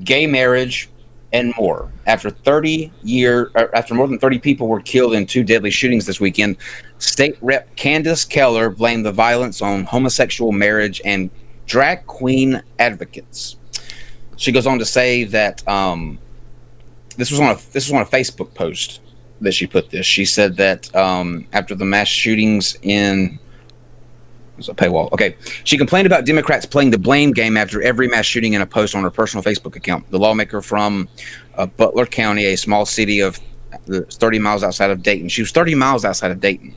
gay marriage, and more. After more than 30 people were killed in 2 deadly shootings this weekend, State Rep Candace Keller blamed the violence on homosexual marriage and drag queen advocates. She goes on to say that this was on a Facebook post that she put this. She said that after the mass shootings in... There's a paywall. Okay. She complained about Democrats playing the blame game after every mass shooting in a post on her personal Facebook account. The lawmaker from Butler County, a small city of 30 miles outside of Dayton. She was 30 miles outside of Dayton.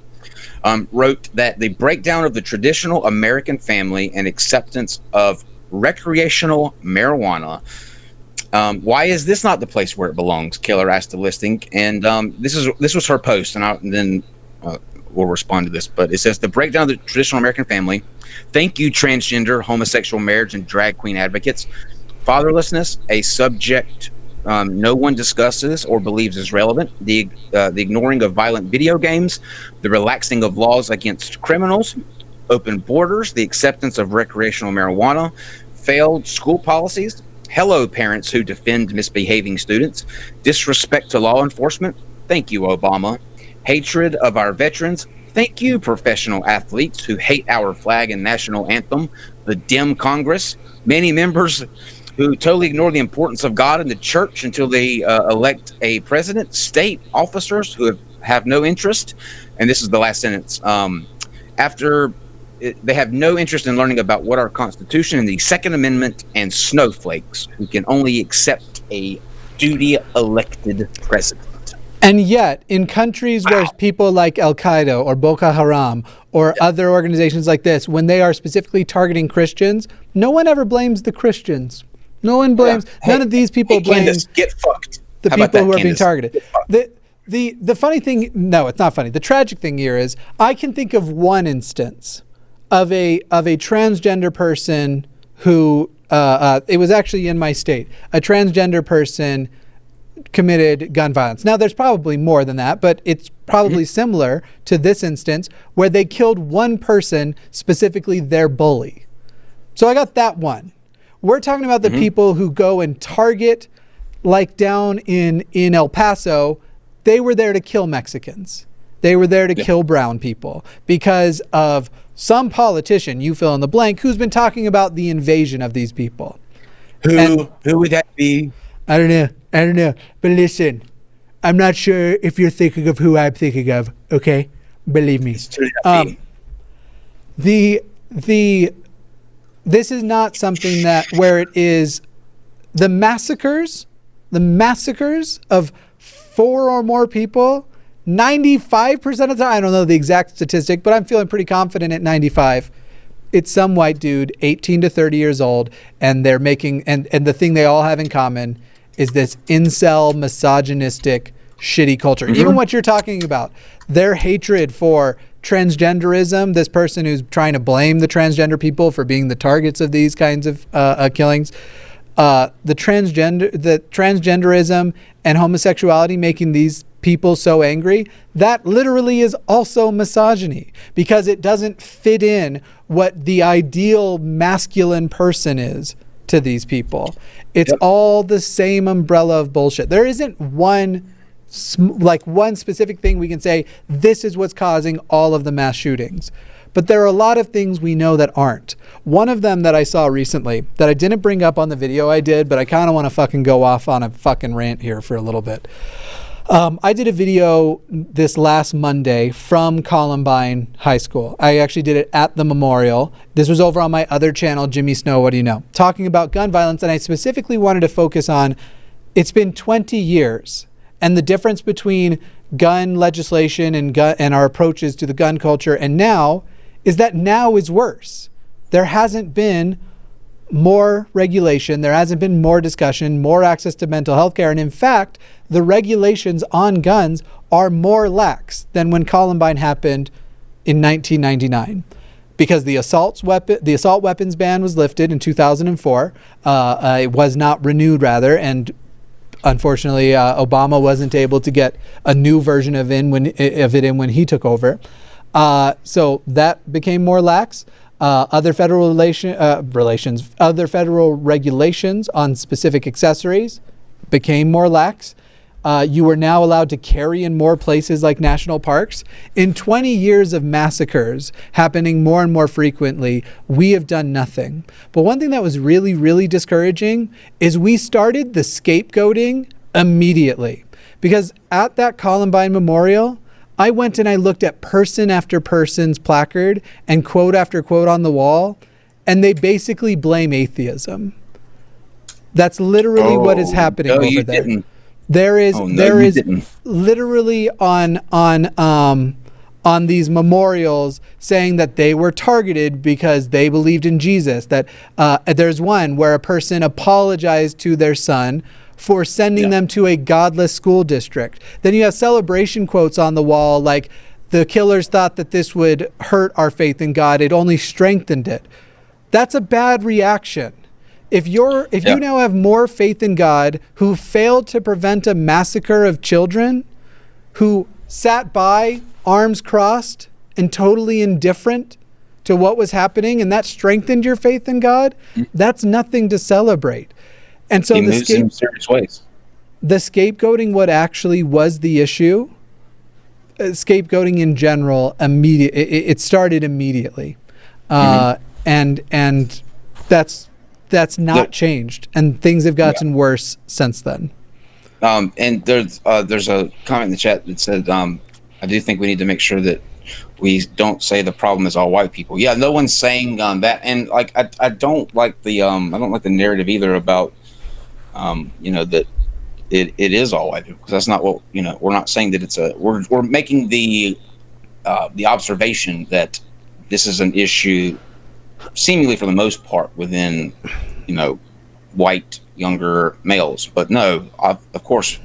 Wrote that the breakdown of the traditional American family and acceptance of recreational marijuana. Why is this not the place where it belongs? Keller asked the listing, and this was her post, and then we'll respond to this. But it says, the breakdown of the traditional American family. Thank you, transgender, homosexual marriage, and drag queen advocates. Fatherlessness, a subject no one discusses or believes is relevant. The ignoring of violent video games, the relaxing of laws against criminals, open borders, the acceptance of recreational marijuana, failed school policies. Hello, parents who defend misbehaving students. Disrespect to law enforcement. Thank you, Obama. Hatred of our veterans. Thank you, professional athletes who hate our flag and national anthem. The Dem Congress. Many members who totally ignore the importance of God and the church until they elect a president, state officers who have no interest. And this is the last sentence. They have no interest in learning about what our Constitution and the Second Amendment, and snowflakes who can only accept a duty-elected president. And yet, in countries where people like Al-Qaeda or Boko Haram or other organizations like this, when they are specifically targeting Christians, no one ever blames the Christians. No one blames. None of these people blame get fucked. The people who are being targeted. The funny thing, no, it's not funny. The tragic thing here is I can think of one instance of a transgender person who it was actually in my state. A transgender person committed gun violence. Now, there's probably more than that, but it's probably similar to this instance where they killed one person, specifically their bully. So I got that one. We're talking about the people who go and target, like down in El Paso, they were there to kill Mexicans. They were there to kill brown people because of some politician, you fill in the blank, who's been talking about the invasion of these people. Who would that be? I don't know. But listen, I'm not sure if you're thinking of who I'm thinking of. Okay, believe me. This is not something where it is the massacres of 4 or more people. 95% of the time, I don't know the exact statistic, but I'm feeling pretty confident at 95. It's some white dude, 18 to 30 years old, and they're making, and the thing they all have in common is this incel, misogynistic, shitty culture. Even what you're talking about, their hatred for transgenderism, this person who's trying to blame the transgender people for being the targets of these kinds of killings, the transgenderism and homosexuality making these people so angry, that literally is also misogyny because it doesn't fit in what the ideal masculine person is to these people. It's all the same umbrella of bullshit. There isn't one specific thing we can say, this is what's causing all of the mass shootings. But there are a lot of things we know that aren't. One of them that I saw recently that I didn't bring up on the video I did, but I kind of want to fucking go off on a fucking rant here for a little bit. I did a video this last Monday from Columbine High School. I actually did it at the memorial. This was over on my other channel, Jimmy Snow, What Do You Know? Talking about gun violence, and I specifically wanted to focus on, it's been 20 years, and the difference between gun legislation and our approaches to the gun culture and now is that now is worse. There hasn't been more regulation, there hasn't been more discussion, more access to mental health care, and in fact, the regulations on guns are more lax than when Columbine happened in 1999. Because the assault weapons ban was lifted in 2004. It was not renewed, rather, and unfortunately, Obama wasn't able to get a new version of it when he took over. So that became more lax. Other federal regulations on specific accessories became more lax. You are now allowed to carry in more places like national parks. In 20 years of massacres happening more and more frequently, we have done nothing. But one thing that was really, really discouraging is we started the scapegoating immediately. Because at that Columbine memorial, I went and I looked at person after person's placard and quote after quote on the wall, and they basically blame atheism. That's literally what is happening over there. Didn't. There is literally on these memorials saying that they were targeted because they believed in Jesus. That there's one where a person apologized to their son for sending them to a godless school district. Then you have celebration quotes on the wall like, the killers thought that this would hurt our faith in God. It only strengthened it. That's a bad reaction. If you now have more faith in God, who failed to prevent a massacre of children, who sat by, arms crossed, and totally indifferent to what was happening, and that strengthened your faith in God, that's nothing to celebrate. And so in serious ways. The scapegoating, what actually was the issue, scapegoating in general, it started immediately. And that's that's not changed, and things have gotten worse since then. And there's a comment in the chat that said, I do think we need to make sure that we don't say the problem is all white people. Yeah, no one's saying that, and like I don't like the narrative either about that it is all white people, because that's not what we're not saying that it's we're making the observation that this is an issue seemingly for the most part within white younger males, but no, of course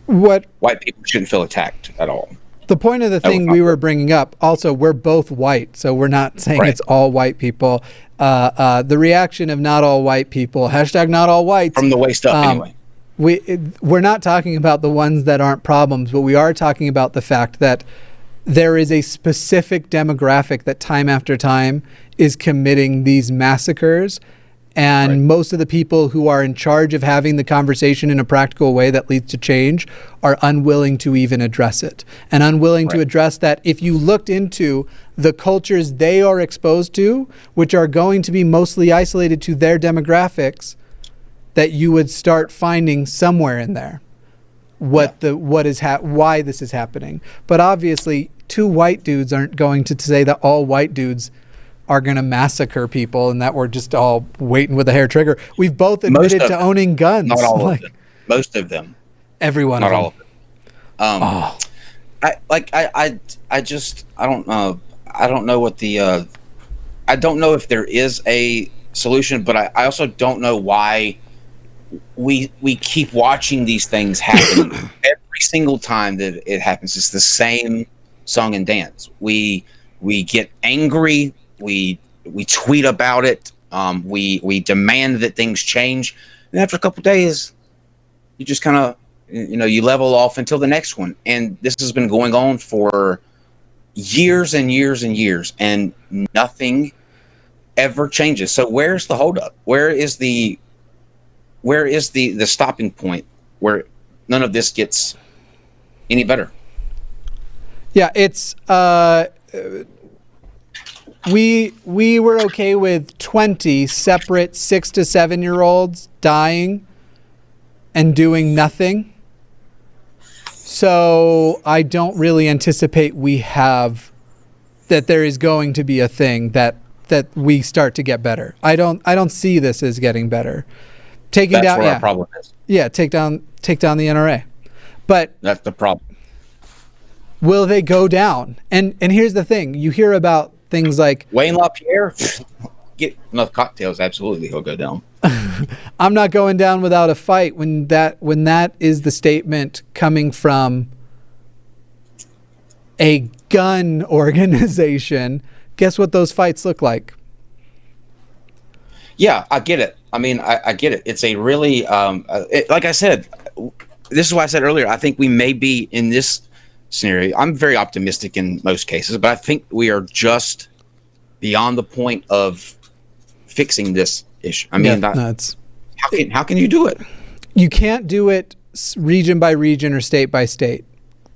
white people shouldn't feel attacked at all. The point of the thing we were bringing up, also, we're both white, so we're not saying it's all white people. The reaction of not all white people, hashtag not all whites. From the waist up, anyway. We're not talking about the ones that aren't problems, but we are talking about the fact that there is a specific demographic that time after time is committing these massacres. And most of the people who are in charge of having the conversation in a practical way that leads to change are unwilling to even address it, and unwilling to address that if you looked into the cultures they are exposed to, which are going to be mostly isolated to their demographics, that you would start finding somewhere in there why this is happening. But obviously, two white dudes aren't going to say that all white dudes are going to massacre people and that we're just all waiting with a hair trigger. We've both admitted to owning guns. Not all of them. Most of them. Everyone. Not all of them. I don't know. I don't know what the. I don't know if there is a solution, but I also don't know why we keep watching these things happen. Every single time that it happens, it's the same song and dance. We get angry. We tweet about it. We demand that things change, and after a couple days, you just kind of you level off until the next one. And this has been going on for years and years and years, and nothing ever changes. So where's the holdup? Where is the stopping point where none of this gets any better? Yeah, it's we were okay with 20 separate 6 to 7 year olds dying and doing nothing. So I don't really anticipate that there is going to be a thing that we start to get better. I don't see this as getting better. That's where our problem is. Yeah, take down the NRA. But that's the problem. Will they go down? And here's the thing: you hear about things like Wayne LaPierre, get enough cocktails, absolutely he'll go down. I'm not going down without a fight. When that is the statement coming from a gun organization, guess what those fights look like? Yeah, I get it. I mean, I get it. It's a really, like I said, this is why I said earlier, I think we may be in this scenario. I'm very optimistic in most cases, but I think we are just beyond the point of fixing this issue. I mean, how can you do it? You can't do it region by region or state by state.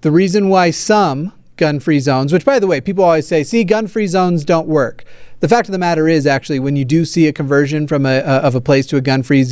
The reason why some gun-free zones, which by the way, people always say, see, gun-free zones don't work. The fact of the matter is, actually, when you do see a conversion from a place to a gun-free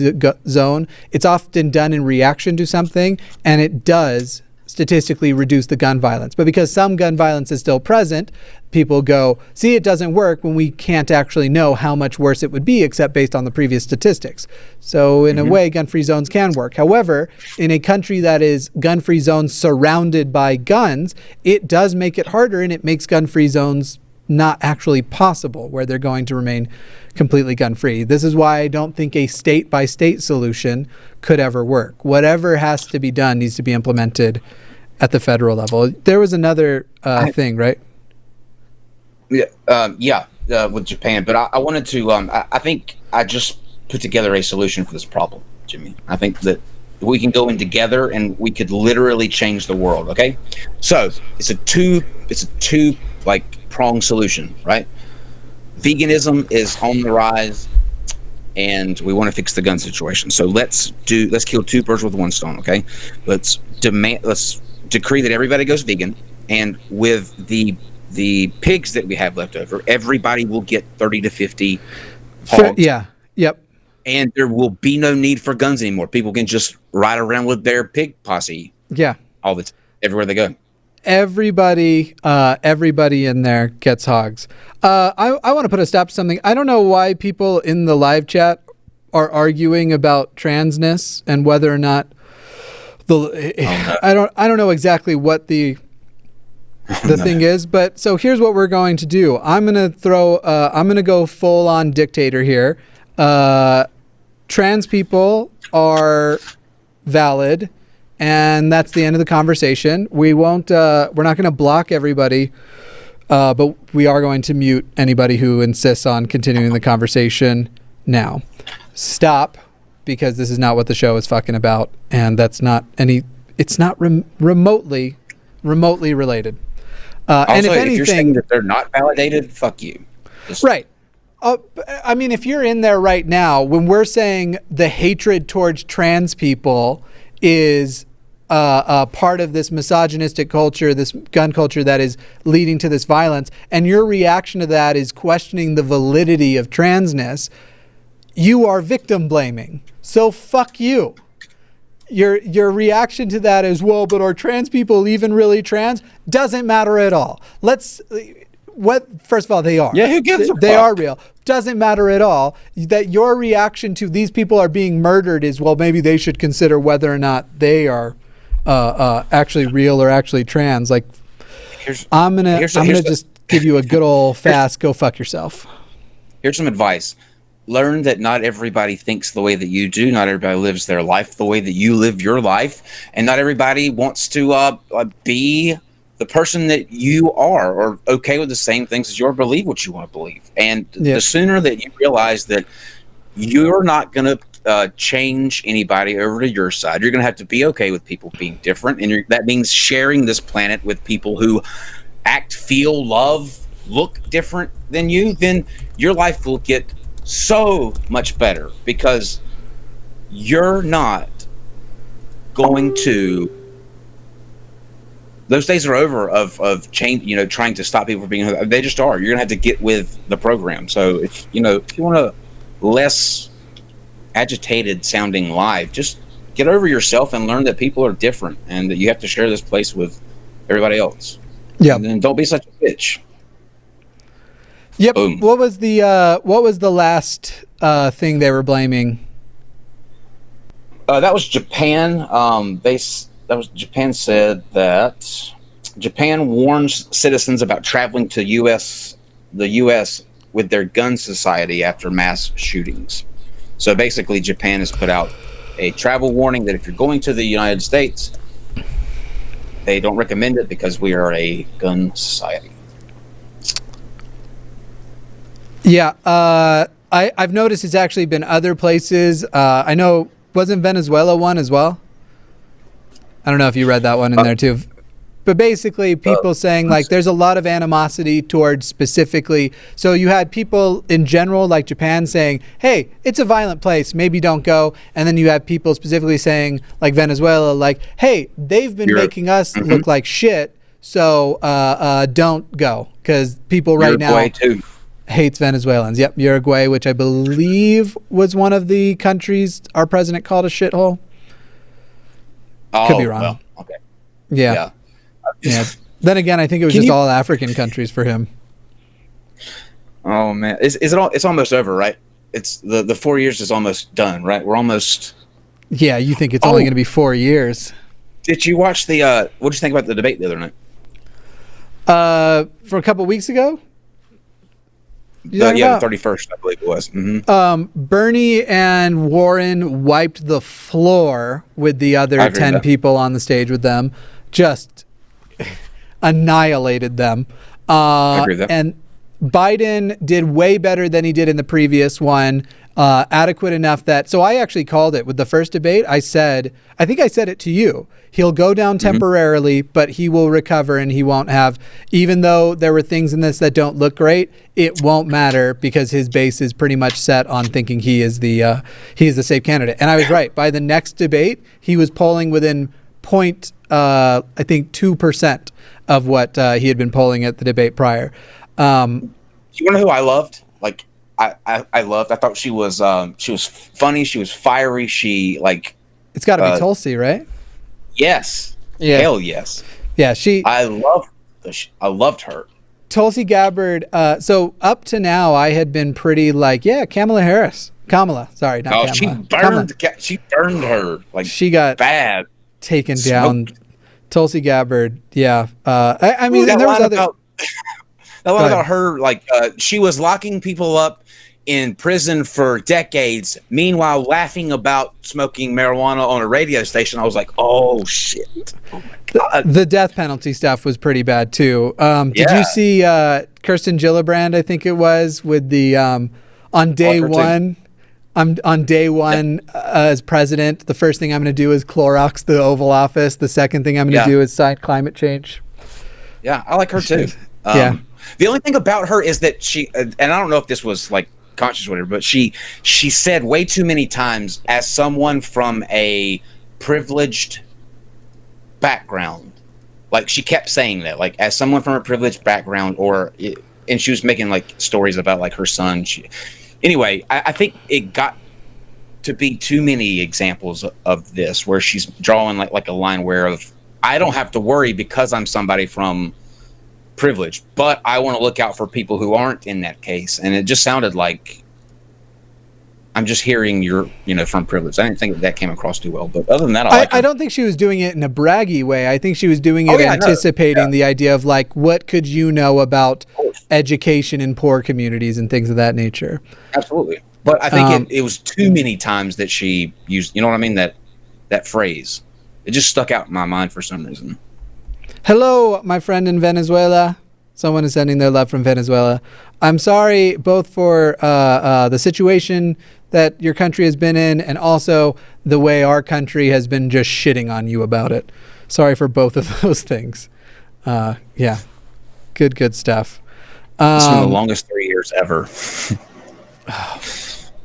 zone, it's often done in reaction to something, and it does statistically reduce the gun violence. But because some gun violence is still present, people go, see, it doesn't work, when we can't actually know how much worse it would be except based on the previous statistics. So in a way, gun-free zones can work. However, in a country that is gun-free zones surrounded by guns, it does make it harder, and it makes gun-free zones not actually possible, where they're going to remain completely gun-free. This is why I don't think a state-by-state solution could ever work. Whatever has to be done needs to be implemented at the federal level. There was another thing, right? Yeah, with Japan. But I wanted to, I think I just put together a solution for this problem, Jimmy. I think that we can go in together and we could literally change the world, okay? So it's a two prong solution, right? Veganism is on the rise, and we want to fix the gun situation. So let's kill two birds with one stone, okay? Let's decree that everybody goes vegan, and with the pigs that we have left over, everybody will get 30 to 50 hogs. Yeah. Yep. And there will be no need for guns anymore. People can just ride around with their pig posse. Yeah. Everywhere they go. Everybody in there gets hogs. I want to put a stop to something. I don't know why people in the live chat are arguing about transness and whether or not I don't know exactly what the thing is, but so here's what we're going to do. I'm going to go full on dictator here. Trans people are valid, and that's the end of the conversation. We're not going to block everybody, but we are going to mute anybody who insists on continuing the conversation now. Stop, because this is not what the show is fucking about, and it's not remotely related. Also, and if anything, if you're saying that they're not validated, fuck you. Right. I mean, if you're in there right now, when we're saying the hatred towards trans people is part of this misogynistic culture, this gun culture that is leading to this violence, and your reaction to that is questioning the validity of transness, you are victim blaming. So fuck you. Your reaction to that is, well, but are trans people even really trans? Doesn't matter at all. First of all, they are. Yeah, who gives a fuck? They are real. Doesn't matter at all. That your reaction to these people are being murdered is, well, maybe they should consider whether or not they are actually real or actually trans. Like, I'm gonna just give you a good old fast go fuck yourself. Here's some advice. Learn that not everybody thinks the way that you do. Not everybody lives their life the way that you live your life. And not everybody wants to be the person that you are or okay with the same things as you are, believe what you want to believe. And the sooner that you realize that you're not going to change anybody over to your side, you're going to have to be okay with people being different. And that means sharing this planet with people who act, feel, love, look different than you, then your life will get so much better, because you're not going to, those days are over of change, trying to stop people from being, they just are. You're gonna have to get with the program. So if you want a less agitated sounding live, just get over yourself and learn that people are different and that you have to share this place with everybody else. Yeah. And don't be such a bitch. Yep. Boom. What was the last thing they were blaming? That was Japan. Japan said that Japan warns citizens about traveling to the U.S. with their gun society after mass shootings. So basically, Japan has put out a travel warning that if you're going to the United States, they don't recommend it because we are a gun society. Yeah, I've noticed it's actually been other places. I know, wasn't Venezuela one as well? I don't know if you read that one in there too. But basically, people saying, like, there's a lot of animosity towards specifically. So you had people in general, like Japan, saying, hey, it's a violent place, maybe don't go. And then you have people specifically saying, like Venezuela, like, hey, they've been making us look like shit, so don't go. Because people right now hates Venezuelans. Yep, Uruguay, which I believe was one of the countries our president called a shithole. Could be wrong. Well, okay. Yeah. Then again, I think it was just all African countries for him. Oh man, is it all? It's almost over, right? It's the 4 years is almost done, right? We're almost. Yeah, you think it's only going to be 4 years? Did you watch the? What did you think about the debate the other night? For a couple weeks ago. The 31st, I believe it was. Mm-hmm. Bernie and Warren wiped the floor with the other 10 people on the stage with them. Just annihilated them. I agree with that. And Biden did way better than he did in the previous one. Adequate enough that, so I actually called it with the first debate. I think I said it to you. He'll go down temporarily, but he will recover and he won't have, even though there were things in this that don't look great, it won't matter because his base is pretty much set on thinking he is the safe candidate. And I was right. By the next debate, he was polling within I think 2% of what he had been polling at the debate prior. Do you want to know who I loved? Like, I thought she was funny. She was fiery. She like. It's got to be Tulsi, right? Yes. Yeah. Hell yes. Yeah. I loved her. Tulsi Gabbard. So up to now, I had been pretty like, yeah, Kamala. Sorry, not Kamala. She burned her. Like she got bad. Taken down. Tulsi Gabbard. Yeah. I mean, there was other. That one about her, like she was locking people up in prison for decades. Meanwhile, laughing about smoking marijuana on a radio station. I was like, oh shit. Oh my God. The death penalty stuff was pretty bad too. Did you see Kirsten Gillibrand? I think it was with the on day one. I'm on day one as president. The first thing I'm going to do is Clorox the Oval Office. The second thing I'm going to do is sign climate change. Yeah, I like her too. Yeah. The only thing about her is that she, and I don't know if this was like conscious or whatever, but she said way too many times, as someone from a privileged background, like she kept saying that, like as someone from a privileged background, and she was making like stories about like her son. Anyway, I think it got to be too many examples of this where she's drawing like a line where I don't have to worry because I'm somebody from privilege, but I want to look out for people who aren't in that case. And it just sounded like I'm just hearing you're from privilege. I didn't think that came across too well, but other than that, I don't think she was doing it in a braggy way. I think she was doing it anticipating the idea of like, what could you know about education in poor communities and things of that nature. Absolutely. But I think it was too many times that she used, you know what I mean? That phrase, it just stuck out in my mind for some reason. Hello, my friend in Venezuela. Someone is sending their love from Venezuela. I'm sorry both for the situation that your country has been in and also the way our country has been just shitting on you about it. Sorry for both of those things. Yeah, good stuff. It's been the longest 3 years ever.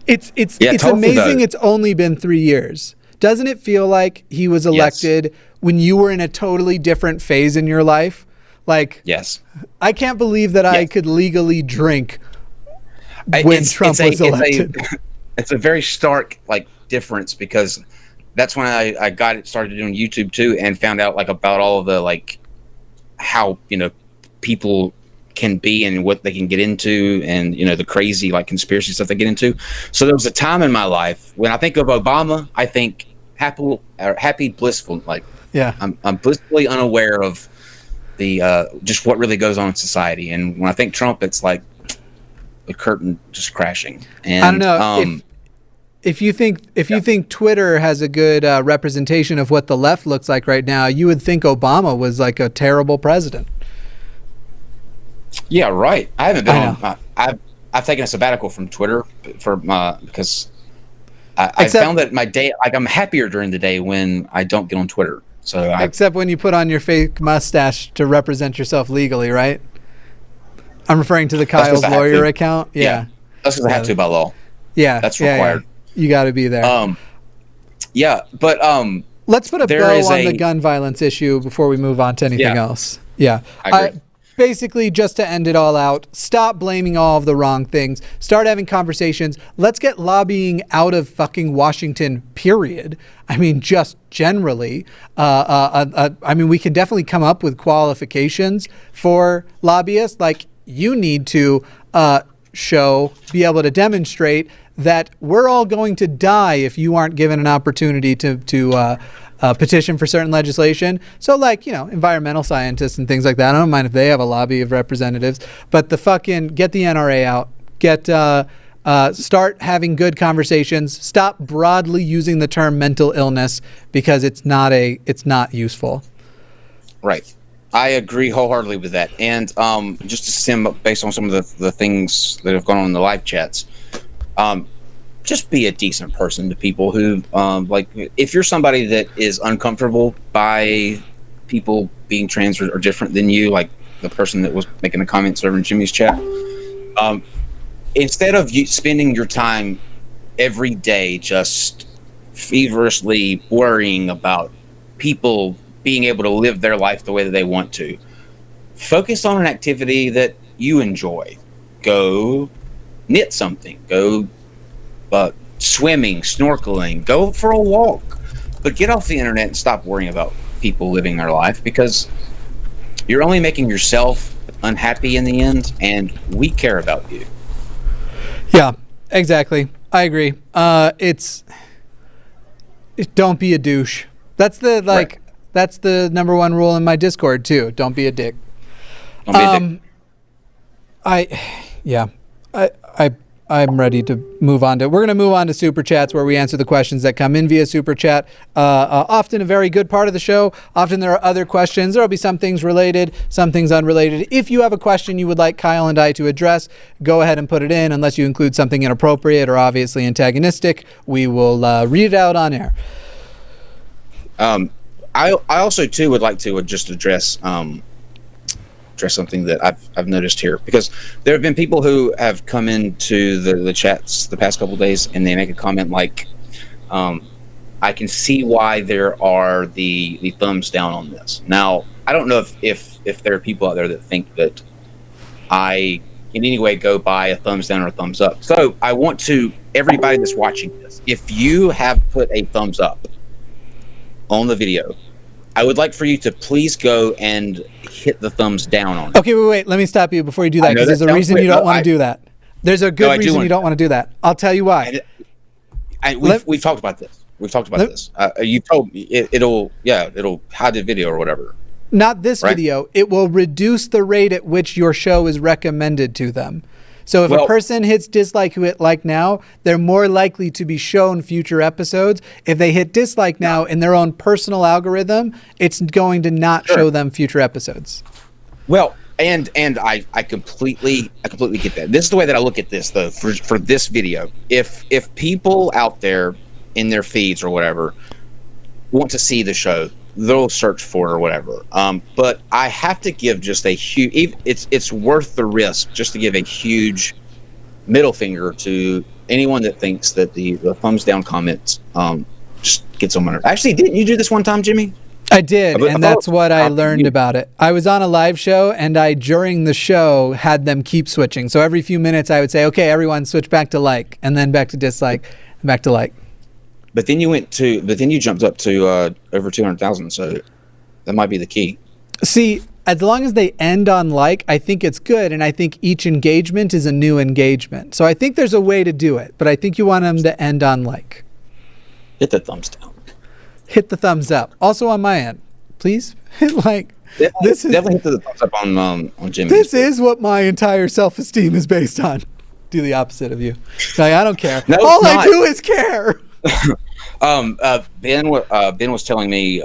It's amazing it's only been 3 years. Doesn't it feel like he was elected when you were in a totally different phase in your life? Like, yes, I can't believe that I could legally drink when Trump was elected. It's a very stark difference because that's when I started doing YouTube too and found out about all of the how people can be and what they can get into and the crazy conspiracy stuff they get into. So there was a time in my life when I think of Obama, I think happy, blissful. I'm blissfully unaware of the just what really goes on in society. And when I think Trump, it's like the curtain just crashing. And I don't know if you think Twitter has a good representation of what the left looks like right now, you would think Obama was like a terrible president. Yeah, right. I haven't been on. I've taken a sabbatical from Twitter because I found that my day, I'm happier during the day when I don't get on Twitter. So except when you put on your fake mustache to represent yourself legally, right? I'm referring to the Kyle's lawyer account. Yeah. That's because I have to by law. Yeah, that's required. Yeah. You got to be there. But let's put a bow on the gun violence issue before we move on to anything else. Yeah, I agree. Basically, just to end it all out, stop blaming all of the wrong things. Start having conversations. Let's get lobbying out of fucking Washington, period. I mean, just generally. I mean, we can definitely come up with qualifications for lobbyists. Like, you need to be able to demonstrate that we're all going to die if you aren't given an opportunity to petition for certain legislation. So environmental scientists and things like that, I don't mind if they have a lobby of representatives, but get the NRA out, start having good conversations, stop broadly using the term mental illness because it's not useful. Right. I agree wholeheartedly with that. And just to sum up based on some of the things that have gone on in the live chats, just be a decent person to people who, if you're somebody that is uncomfortable by people being trans or different than you, like the person that was making the comments over in Jimmy's chat, instead of you spending your time every day just feverishly worrying about people being able to live their life the way that they want to, focus on an activity that you enjoy. Go knit something, go swimming, snorkeling, go for a walk, but get off the internet and stop worrying about people living their life, because you're only making yourself unhappy in the end, and we care about you. Yeah, exactly. I agree. Don't be a douche. That's the Right. That's the number one rule in my Discord too. Don't be a dick. Don't be a dick. I'm ready to move on to. We're going to move on to super chats, where we answer the questions that come in via super chat. Often a very good part of the show. Often there are other questions. There will be some things related, some things unrelated. If you have a question you would like Kyle and I to address, go ahead and put it in. Unless you include something inappropriate or obviously antagonistic, we will read it out on air. I also too would like to just address something that I've noticed here, because there have been people who have come into the chats the past couple of days, and they make a comment like, I can see why there are the thumbs down on this. Now, I don't know if there are people out there that think that I in any way go by a thumbs down or a thumbs up. So I want to, everybody that's watching this, if you have put a thumbs up on the video, I would like for you to please go and hit the thumbs down on it. Okay, wait. Let me stop you before you do that, because there's a reason you don't want to do that. There's a good reason you don't want to do that. I'll tell you why. We've talked about this. You told me it'll hide the video or whatever. Not this video. It will reduce the rate at which your show is recommended to them. So if a person hits dislike who hit like now, they're more likely to be shown future episodes. If they hit dislike now in their own personal algorithm, it's going to not show them future episodes. Well, and I completely get that. This is the way that I look at this, though, for this video. If people out there in their feeds or whatever want to see the show, they'll search for it or whatever. But I have to give just a huge, it's worth the risk just to give a huge middle finger to anyone that thinks that the thumbs down comments just gets them under. Actually, didn't you do this one time, Jimmy? I did, and that's what I learned about it. I was on a live show, and I, during the show, had them keep switching. So every few minutes, I would say, okay, everyone switch back to like, and then back to dislike, and back to like. But then you jumped up to over 200,000, so that might be the key. See, as long as they end on like, I think it's good, and I think each engagement is a new engagement. So I think there's a way to do it, but I think you want them to end on like. Hit the thumbs down. Hit the thumbs up. Also on my end, please hit like. Definitely hit the thumbs up on Jimmy. This is what my entire self-esteem is based on. Do the opposite of you. Like, I don't care. No, all I do is care. Ben was telling me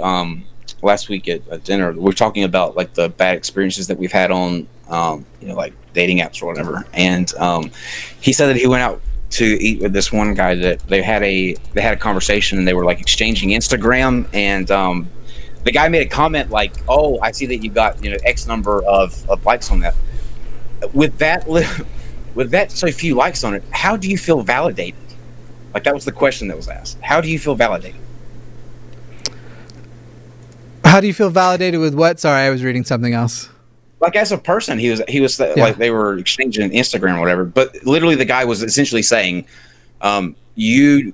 last week at dinner, we're talking about like the bad experiences that we've had on like dating apps or whatever, and he said that he went out to eat with this one guy that they had a conversation, and they were like exchanging Instagram, and the guy made a comment like, "Oh, I see that you got X number of likes on that." With that so few likes on it, how do you feel validated? Like, that was the question that was asked. How do you feel validated? How do you feel validated with what? Sorry, I was reading something else. Like, as a person, he was like, they were exchanging Instagram or whatever, but literally the guy was essentially saying, you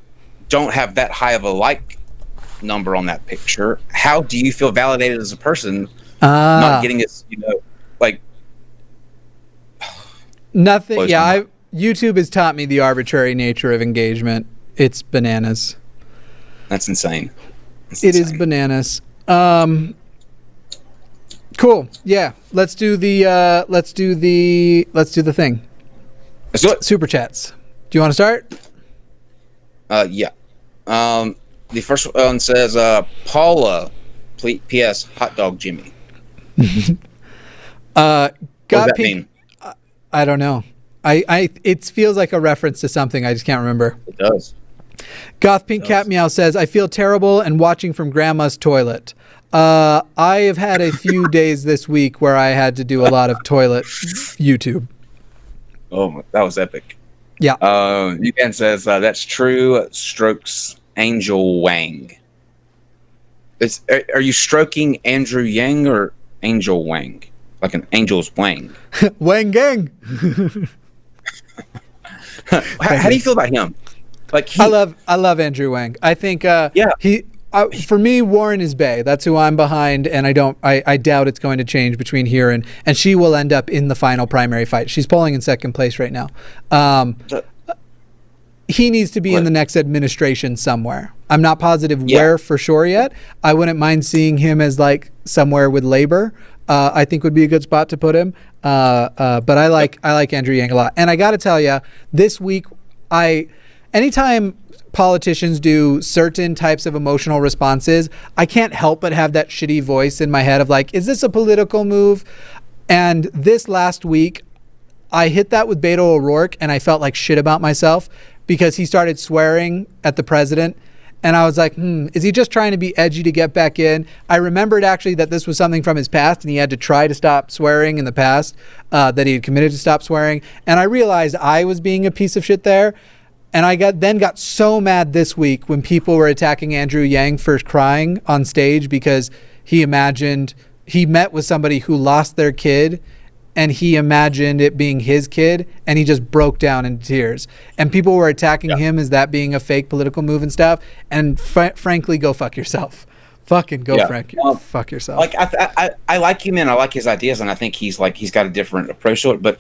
don't have that high of a like number on that picture. How do you feel validated as a person not getting it, like nothing. Yeah, YouTube has taught me the arbitrary nature of engagement. It's bananas. That's insane. It is bananas. Cool. Yeah. Let's do the thing. Let's do it. Super chats. Do you want to start? Yeah. The first one says, Paula, P.S. Hot dog Jimmy. What does that mean? I don't know. It feels like a reference to something. I just can't remember. It does. Goth Pink Cat Meow says, I feel terrible and watching from grandma's toilet. I have had a few days this week where I had to do a lot of toilet YouTube. Oh, that was epic. Yeah. Yukan says, that's true. Strokes Angel Wang. Are you stroking Andrew Yang or Angel Wang? Like an angel's wang. Wang gang. How do you feel about him? Like I love Andrew Yang. I think for me, Warren is Bae. That's who I'm behind, and I doubt it's going to change between here and she will end up in the final primary fight. She's polling in second place right now. He needs to be in the next administration somewhere. I'm not positive where for sure yet. I wouldn't mind seeing him as like somewhere with Labor. I think would be a good spot to put him. But I like Andrew Yang a lot. And I got to tell you, this week, anytime politicians do certain types of emotional responses, I can't help but have that shitty voice in my head of like, is this a political move? And this last week, I hit that with Beto O'Rourke, and I felt like shit about myself because he started swearing at the president. And I was like, is he just trying to be edgy to get back in? I remembered actually that this was something from his past and he had to try to stop swearing in the past, that he had committed to stop swearing. And I realized I was being a piece of shit there. And I got so mad this week when people were attacking Andrew Yang for crying on stage because he met with somebody who lost their kid and he imagined it being his kid, and he just broke down in tears. And people were attacking him as that being a fake political move and stuff. And frankly, go fuck yourself. Fucking go fuck yourself. Like I like him and I like his ideas, and I think he's got a different approach to it. But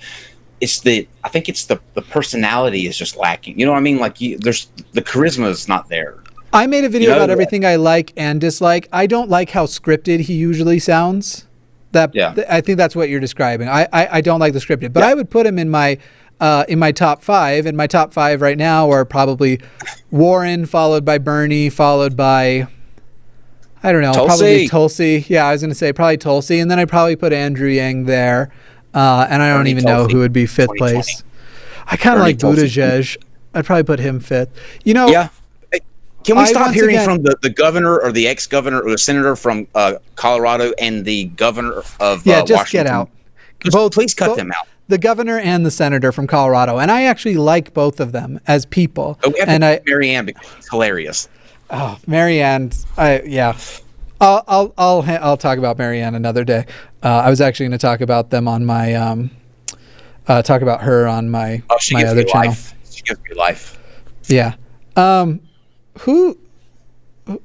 I think it's the personality is just lacking. You know what I mean? Like there's the charisma is not there. I made a video about everything I like and dislike. I don't like how scripted he usually sounds. I think that's what you're describing. I don't like the scripted, but I would put him in my top 5. And my top 5 right now are probably Warren, followed by Bernie, followed by, I don't know, probably Tulsi. Yeah, I was going to say probably Tulsi, and then I'd probably put Andrew Yang there. And I don't even know who would be 5th place. I kind of like Buttigieg. I'd probably put him 5th. You know. Yeah. Can we stop hearing from the governor or the ex-governor or the senator from Colorado and the governor of Washington? Just get out. Please cut them out. The governor and the senator from Colorado. And I actually like both of them as people. Oh, we have to Marianne because she's hilarious. Oh, Marianne. I'll talk about Marianne another day. I was actually going to talk about them on my talk about her on my my other channel. She gives me life. Yeah.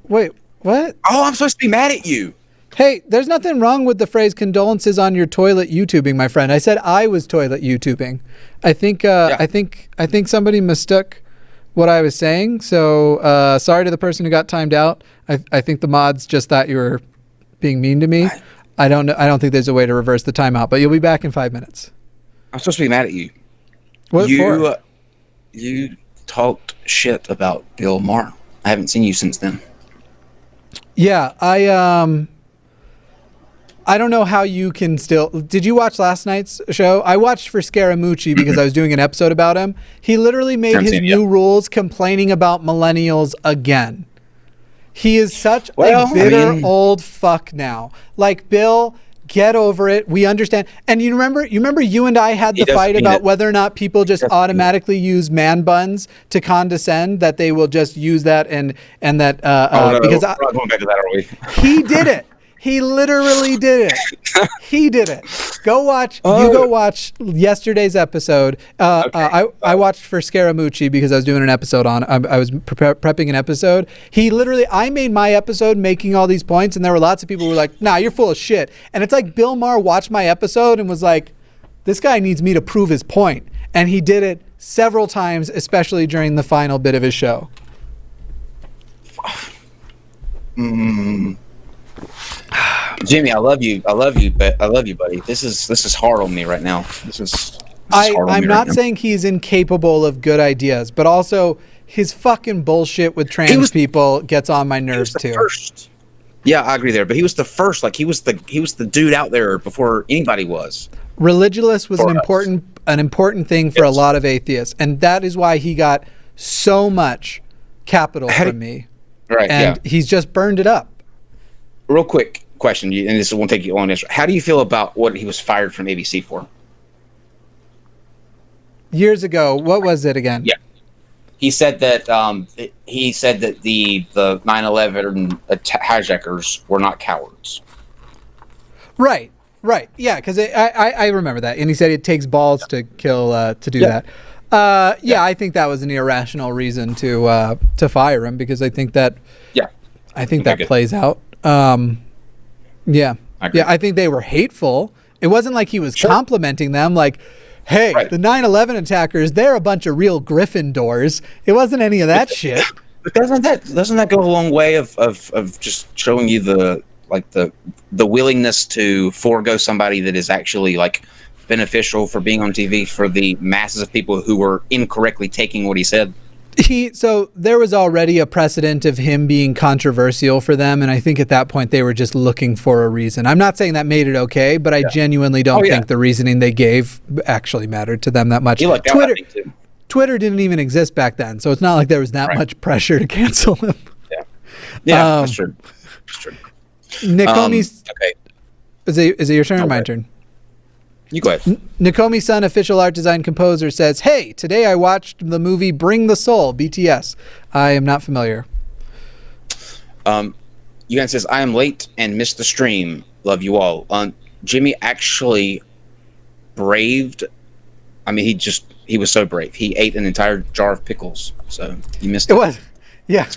Wait, what? Oh, I'm supposed to be mad at you. Hey, there's nothing wrong with the phrase condolences on your toilet YouTubing, my friend. I said I was toilet YouTubing. I think somebody mistook what I was saying. So sorry to the person who got timed out. I think the mods just thought you were being mean to me. I don't know. I don't think there's a way to reverse the timeout, but you'll be back in 5 minutes. I'm supposed to be mad at you. What for? You talked shit about Bill Maher. I haven't seen you since then. Yeah, I don't know how you can still. Did you watch last night's show? I watched for Scaramucci because I was doing an episode about him. He literally made his new rules complaining about millennials again. He is such a bitter old fuck now. Like, Bill, get over it. We understand. And you remember you and I had the fight about whether or not people just automatically use man buns to condescend, that they will just use that and that because we're not going back to that, are we? He did it. He literally did it. He did it. Go watch yesterday's episode. I watched for Scaramucci because I was doing an episode on. I was prepping an episode. I made my episode making all these points, and there were lots of people who were like, "Nah, you're full of shit." And it's like Bill Maher watched my episode and was like, "This guy needs me to prove his point," and he did it several times, especially during the final bit of his show. Jimmy, I love you, but I love you, buddy. This is hard on me right now. I'm not saying he's incapable of good ideas, but also his fucking bullshit with trans people gets on my nerves too. Yeah, I agree there, but he was the first. Like he was the dude out there before anybody was. Religulous was an important thing for a lot of atheists, and that is why he got so much capital from me. Right, and he's just burned it up. Real quick question, and this won't take you long answer. How do you feel about what he was fired from ABC for? Years ago, what was it again? Yeah, he said that the 9/11 hijackers were not cowards. Right, yeah, because I remember that, and he said it takes balls to kill to do that. Yeah, I think that was an irrational reason to fire him, because I think that plays out. I think they were hateful. It wasn't like he was complimenting them, like, hey, the 9/11 attackers, they're a bunch of real Gryffindors. It wasn't any of that shit. But doesn't that go a long way of just showing you the willingness to forego somebody that is actually like beneficial for being on TV for the masses of people who were incorrectly taking what he said? So there was already a precedent of him being controversial for them, and I think at that point they were just looking for a reason. I'm not saying that made it okay, but I genuinely don't think the reasoning they gave actually mattered to them that much. Twitter didn't even exist back then, so it's not like there was that much pressure to cancel him. That's true. Nakomi's okay. Is it your turn or my turn? You go ahead. Nakomi's son, official art design composer, says, "Hey, today I watched the movie Bring the Soul, BTS. I am not familiar." Yuan says, "I am late and missed the stream. Love you all." Jimmy actually braved. I mean, he was so brave. He ate an entire jar of pickles. So you missed it. It was, yeah,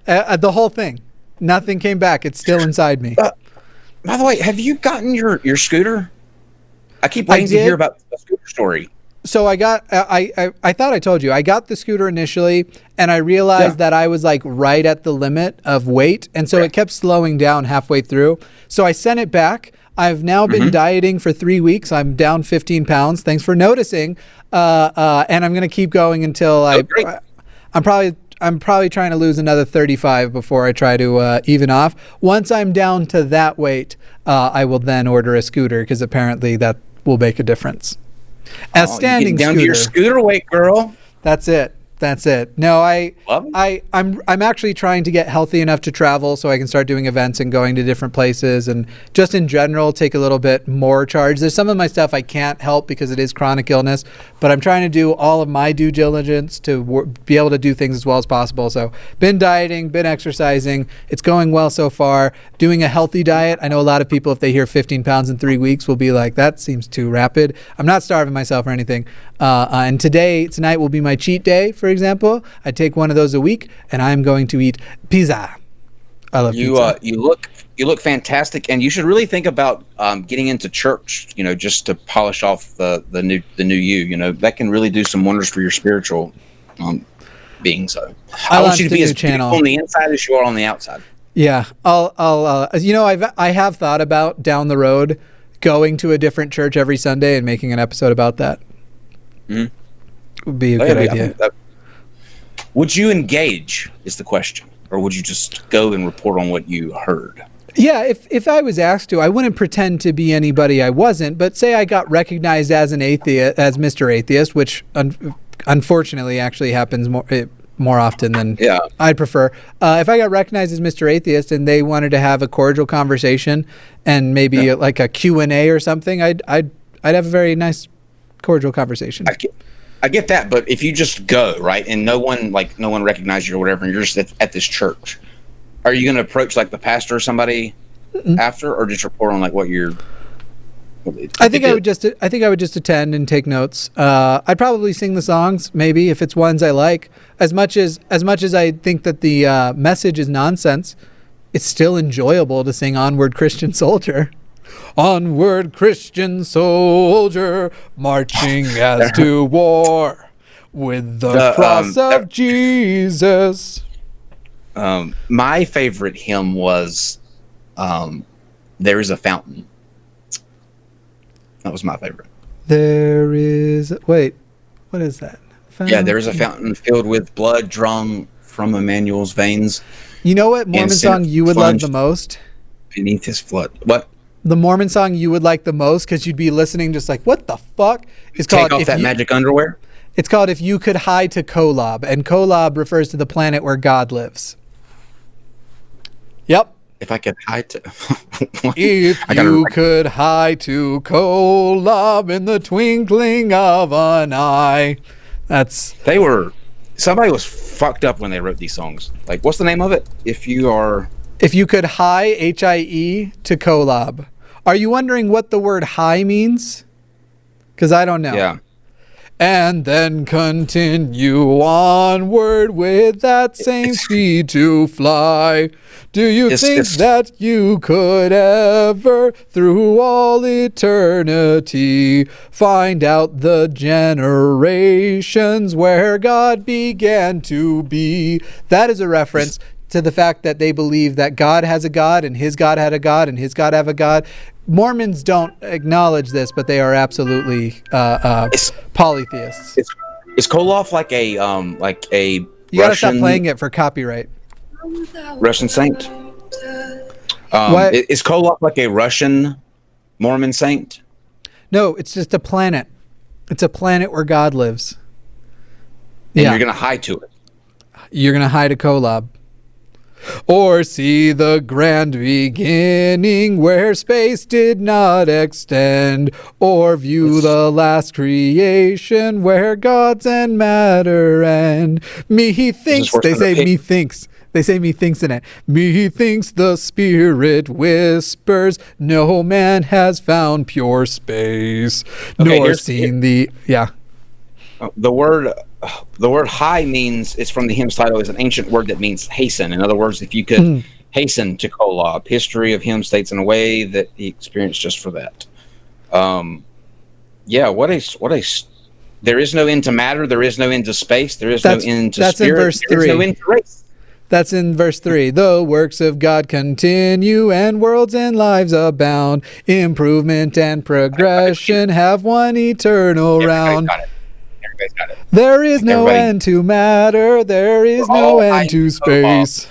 the whole thing. Nothing came back. It's still inside me. By the way, have you gotten your scooter? I keep waiting to hear about the scooter story. So I got, I thought I told you, I got the scooter initially, and I realized that I was like right at the limit of weight, and so it kept slowing down halfway through. So I sent it back. I've now been dieting for 3 weeks. I'm down 15 pounds. Thanks for noticing. And I'm going to keep going until I'm probably trying to lose another 35 before I try to even off. Once I'm down to that weight, I will then order a scooter, because apparently that will make a difference. A standing down scooter. To your scooter weight, girl. That's it. No, I'm actually trying to get healthy enough to travel so I can start doing events and going to different places, and just in general take a little bit more charge. There's some of my stuff I can't help because it is chronic illness, but I'm trying to do all of my due diligence to be able to do things as well as possible. So been dieting, been exercising. It's going well so far. Doing a healthy diet. I know a lot of people, if they hear 15 pounds in 3 weeks, will be like, that seems too rapid. I'm not starving myself or anything. And tonight will be my cheat day, for example. I take one of those a week, and I'm going to eat pizza. I love pizza. You look fantastic, and you should really think about getting into church. Just to polish off the new you. That can really do some wonders for your spiritual being. So I want you to be as beautiful on the inside as you are on the outside. Yeah, I have thought about down the road going to a different church every Sunday and making an episode about that. Would be a good idea. Would you engage is the question, or would you just go and report on what you heard? Yeah, if I was asked to, I wouldn't pretend to be anybody I wasn't, but say I got recognized as an atheist, as Mr. Atheist, which unfortunately actually happens more often than I'd prefer. If I got recognized as Mr. Atheist and they wanted to have a cordial conversation and maybe like a Q&A or something, I'd have a very nice cordial conversation. I get that, but if you just go, right, and no one recognizes you or whatever, and you're just at this church, are you going to approach like the pastor or somebody after, or just report on like what you're? I think I would just attend and take notes. I'd probably sing the songs, maybe if it's ones I like. As much as I think that the message is nonsense, it's still enjoyable to sing "Onward, Christian Soldier." Onward, Christian soldier, marching as to war with the cross of Jesus. My favorite hymn was "There Is a Fountain." That was my favorite. There is... Wait, what is that? Fountain? Yeah, there is a fountain filled with blood drawn from Emmanuel's veins. You know what Mormon song you would love the most? Beneath his flood. What? The Mormon song you would like the most, because you'd be listening just like, what the fuck? It's called Take Off That Magic Underwear? It's called If You Could Hide to Kolob, and Kolob refers to the planet where God lives. Yep. If I could hide to... If you could hide to Kolob in the twinkling of an eye. Somebody was fucked up when they wrote these songs. Like, what's the name of it? If you could hie, H-I-E, to Kolob. Are you wondering what the word high means? Because I don't know. Yeah. and then continue onward with that same speed to fly. Do you think that you could ever, through all eternity, find out the generations where God began to be? That is a reference to the fact that they believe that God has a God, and his God had a God, and his God have a God. Mormons don't acknowledge this, but they are absolutely polytheists. Is Koloff like a you gotta stop playing it for copyright. Russian saint? Is Koloff like a Russian Mormon saint? No, it's just a planet. It's a planet where God lives. And you're gonna hie to it. You're gonna hie to Kolob. Or see the grand beginning where space did not extend, or view the last creation where gods and matter end. Methinks, they say methinks. They say methinks in it. Methinks the spirit whispers, no man has found pure space, nor seen the... Yeah. The word high means, it's from the hymn's title, is an ancient word that means hasten. In other words, if you could hasten to Kolob, history of him states in a way that he experienced just for that. There is no end to matter, there is no end to space, there is no end to spirit, in verse 3. There is no end to race. That's in verse 3. The works of God continue and worlds and lives abound. Improvement and progression have one eternal round. Got it. There is no end to matter. There is no end to space.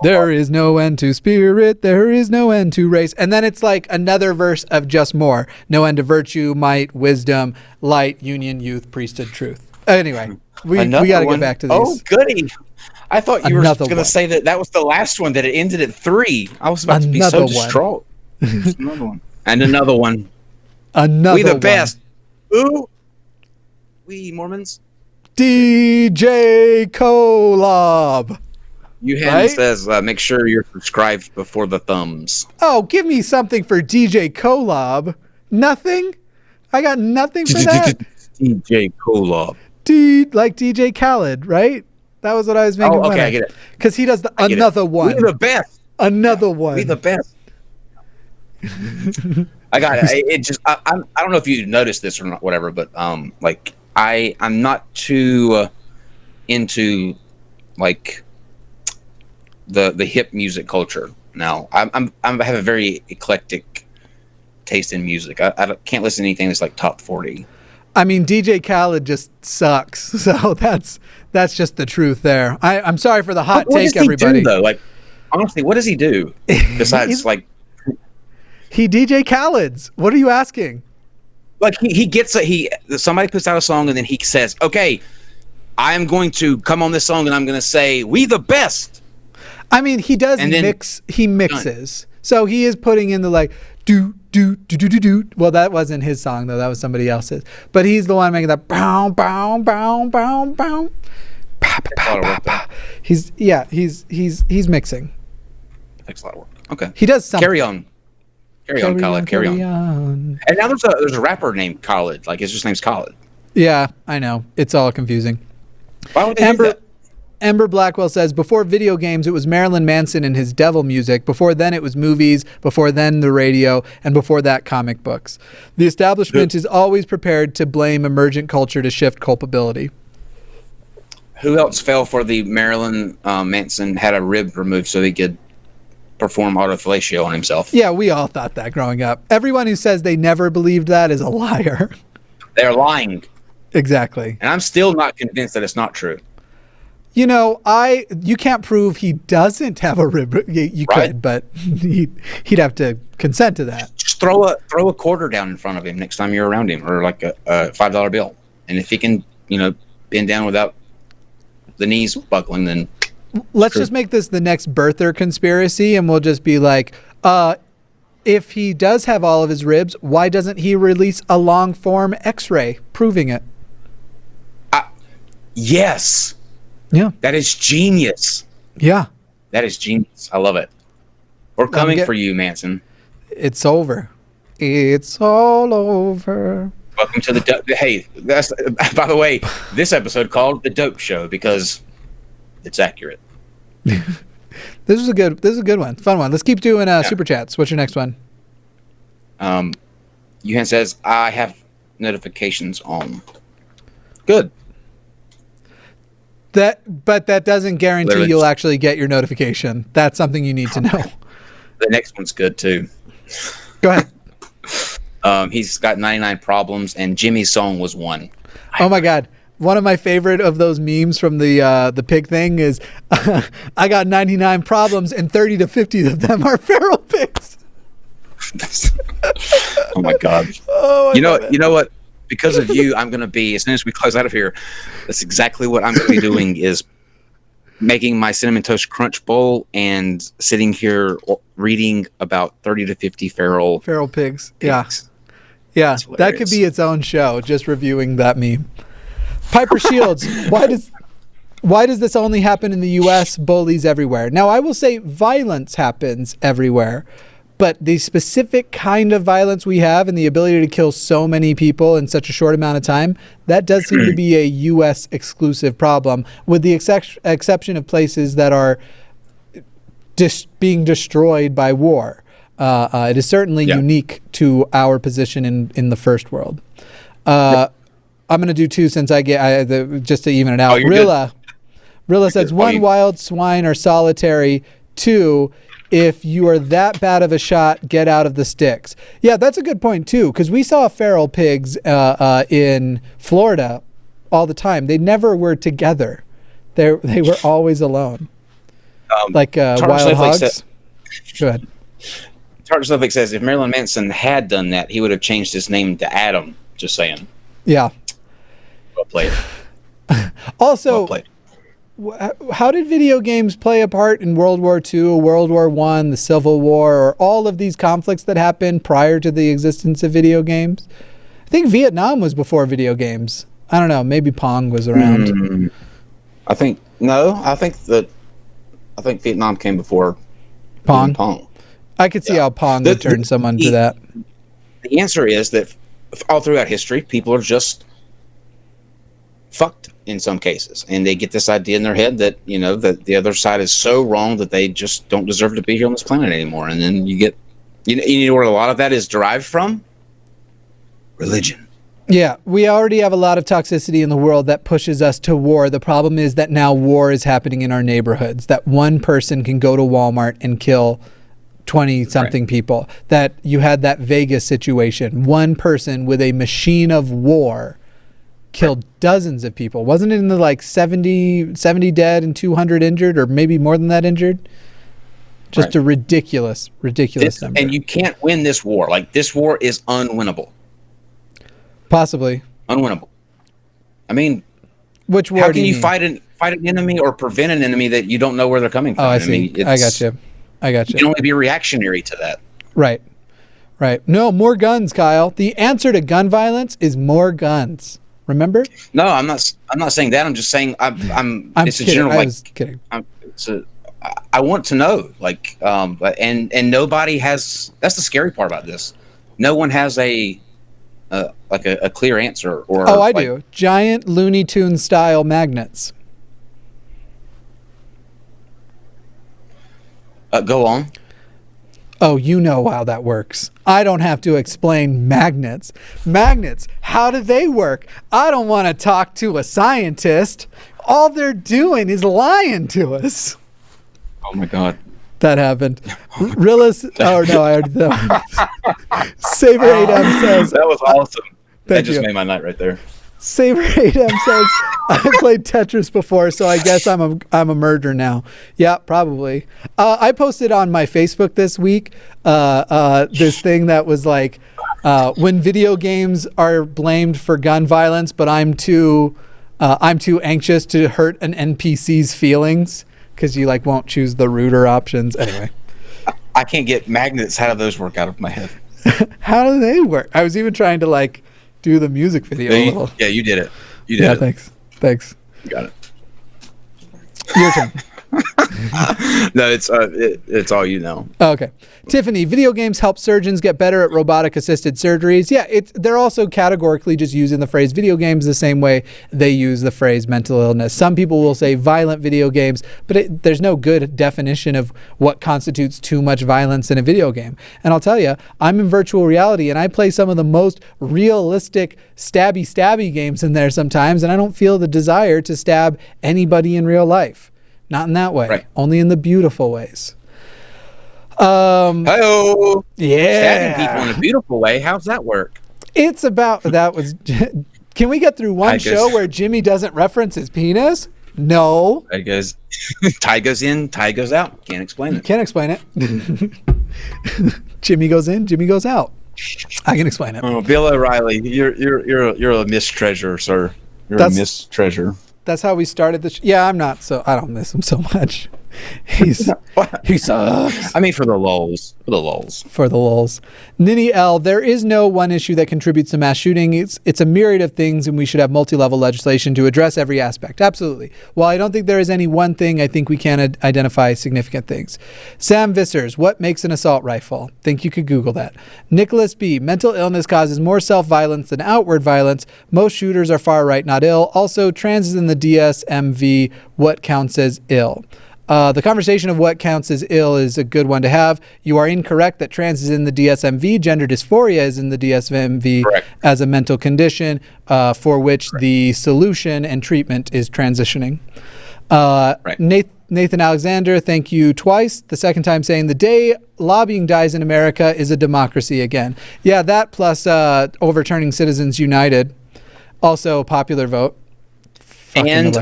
There is no end to spirit. There is no end to race. And then it's like another verse of just more. No end to virtue, might, wisdom, light, union, youth, priesthood, truth. Anyway, we got to get back to these. Oh, goody. I thought you were going to say that was the last one, that it ended at 3. I was about to be so distraught. Another one. And another one. We the best. Ooh. We Mormons. DJ Kolob. Yuhan says, make sure you're subscribed before the thumbs. Oh, give me something for DJ Kolob. Nothing? I got nothing for that. DJ Kolob. Like DJ Khaled, right? That was what I was making fun of. I get it. Because he does another one. We the best. Another one. We the best. I got it. It just I don't know if you noticed this or not, whatever, but I'm not too into like the hip music culture now. I have a very eclectic taste in music. I can't listen to anything that's like top 40. I mean, DJ Khaled just sucks. So that's just the truth there. I'm sorry for the hot take, everybody. What does he do, though? Like, honestly, what does he do besides like? He DJ Khaled's. What are you asking? Like he gets somebody puts out a song and then he says, "Okay, I am going to come on this song and I'm going to say we the best." I mean, he does mix. He mixes, so he is putting in the like do. Well, that wasn't his song though. That was somebody else's. But he's the one making that bow bow bow bow bow. He's mixing. Takes a lot of work. Okay. He does something. Carry on, Khaled. Carry on. And now there's a rapper named Khaled. Like his name's Khaled. Yeah, I know. It's all confusing. Why would they do that? Ember Blackwell says, before video games, it was Marilyn Manson and his devil music. Before then, it was movies. Before then, the radio. And before that, comic books. The establishment is always prepared to blame emergent culture to shift culpability. Who else fell for the Marilyn Manson had a rib removed so he could perform autofellatio on himself? Yeah, we all thought that growing up. Everyone who says they never believed that is a liar. They're lying. Exactly. And I'm still not convinced that it's not true. You know, you can't prove he doesn't have a rib. You could, but he'd have to consent to that. Just throw a quarter down in front of him next time you're around him, or like a $5 bill. And if he can, bend down without the knees buckling, then let's just make this the next birther conspiracy, and we'll just be like, if he does have all of his ribs, why doesn't he release a long form X-ray proving it? Yes. Yeah. That is genius. Yeah. That is genius. I love it. We're coming for you, Manson. It's over. It's all over. Welcome to the dope. Hey, that's by the way, this episode called The Dope Show because it's accurate. This is a good one. Fun one. Let's keep doing super chats. What's your next one? Yuhan says, I have notifications on. Good. But that doesn't guarantee Literally. You'll actually get your notification. That's something you need to know. The next one's good too. Go ahead. He's got 99 problems, and Jimmy's song was one. Oh my God. One of my favorite of those memes from the pig thing is, I got 99 problems and 30 to 50 of them are feral pigs. Oh my God. Oh, you know what? Because of you, I'm going to be, as soon as we close out of here, that's exactly what I'm going to be doing is making my Cinnamon Toast Crunch bowl and sitting here reading about 30 to 50 feral pigs. pigs. Yeah. That could be its own show, just reviewing that meme. Piper Shields, why does this only happen in the U.S.? Bullies everywhere. Now, I will say violence happens everywhere, but the specific kind of violence we have and the ability to kill so many people in such a short amount of time, that does seem to be a U.S. exclusive problem, with the exception of places that are being destroyed by war. It is certainly unique to our position in the first world. I'm going to do two since just to even it out. Rilla says, one, wild swine are solitary. Two, if you are that bad of a shot, get out of the sticks. Yeah, that's a good point too, because we saw feral pigs in Florida all the time. They never were together. They were always alone. Wild hogs. Go ahead. Tartar Snowflake says, if Marilyn Manson had done that, he would have changed his name to Adam. Just saying. Yeah. Well played. Also, well played. How did video games play a part in World War II, World War I, the Civil War, or all of these conflicts that happened prior to the existence of video games? I think Vietnam was before video games. I don't know. Maybe Pong was around. I think Vietnam came before Pong. I could see how Pong would turn someone to that. The answer is that all throughout history, people are just fucked in some cases, and they get this idea in their head that that the other side is so wrong that they just don't deserve to be here on this planet anymore. And then you get you know where a lot of that is derived from? Religion. Yeah, we already have a lot of toxicity in the world that pushes us to war. The problem is that now war is happening in our neighborhoods, that one person can go to Walmart and kill 20-something people. That you had that Vegas situation. One person with a machine of war killed dozens of people. Wasn't it in the 70 dead and 200 injured, or maybe more than that injured? Just a ridiculous number. And you can't win this war. This war is unwinnable. Possibly. Unwinnable. I mean, which war? How can you fight an enemy or prevent an enemy that you don't know where they're coming from? Oh, I see. I got you. You can only be reactionary to that. Right. No, more guns, Kyle. The answer to gun violence is more guns. Remember? No, I'm not saying that. I'm just saying it's kidding. a general. I was kidding. I want to know, and nobody has. That's the scary part about this. No one has a clear answer. Or I do. Giant Looney Tunes style magnets. Go on. Oh, you know how that works. I don't have to explain magnets. Magnets, how do they work? I don't want to talk to a scientist. All they're doing is lying to us. Oh my God. That happened. Rillis. Oh no, I already know. Saber 8M says that was awesome. That just you. made my night right there. Saber 8M says I've played Tetris before, so I guess I'm a murderer now. Yeah, probably. I posted on my Facebook this week this thing that was when video games are blamed for gun violence, but I'm too anxious to hurt an NPC's feelings. Because you won't choose the router options. Anyway. I can't get magnets. How do those work out of my head? How do they work? I was even trying to do the music video a little. Yeah, you did it. You did it. Thanks. You got it. Your turn. No, it's all you know. Okay. Tiffany, video games help surgeons get better at robotic-assisted surgeries. Yeah, they're also categorically just using the phrase video games the same way they use the phrase mental illness. Some people will say violent video games, but there's no good definition of what constitutes too much violence in a video game. And I'll tell you, I'm in virtual reality, and I play some of the most realistic stabby games in there sometimes, and I don't feel the desire to stab anybody in real life. Not in that way. Right. Only in the beautiful ways. Hi-oh. Yeah. Stabbing people in a beautiful way. How's that work? It's about that was. Can we get through one show where Jimmy doesn't reference his penis? No. I guess tie goes in, tie goes out. Can't explain it. Can't explain it. Jimmy goes in, Jimmy goes out. I can explain it. Oh, Bill O'Reilly, you're a miss treasure, sir. You're a miss treasure. That's how we started this. Yeah, I'm not. So I don't miss him so much. He sucks. I mean, for the lulz. For the lulz. Ninny L, there is no one issue that contributes to mass shooting. It's a myriad of things, and we should have multi-level legislation to address every aspect. Absolutely. While I don't think there is any one thing, I think we can identify significant things. Sam Vissers, what makes an assault rifle? Think you could Google that. Nicholas B, mental illness causes more self-violence than outward violence. Most shooters are far right, not ill. Also, trans is in the DSMV. What counts as ill? The conversation of what counts as ill is a good one to have. You are incorrect that trans is in the DSMV. Gender dysphoria is in the DSMV. Correct. As a mental condition for which the solution and treatment is transitioning. Right. Nathan Alexander, thank you twice. The second time saying the day lobbying dies in America is a democracy again. Yeah, that plus overturning Citizens United. Also a popular vote. And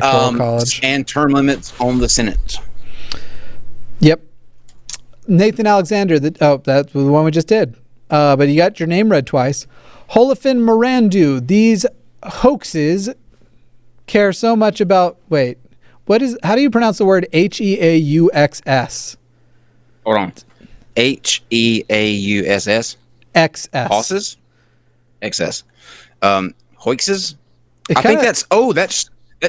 term limits on the Senate. Yep. Nathan Alexander, that's the one we just did. But you got your name read twice. Holofin Morandu, these hoaxes care so much about, how do you pronounce the word H-E-A-U-X-S? Hold on. H-E-A-U-S-S? X-S. Hosses? X-S. Hoaxes? I think that's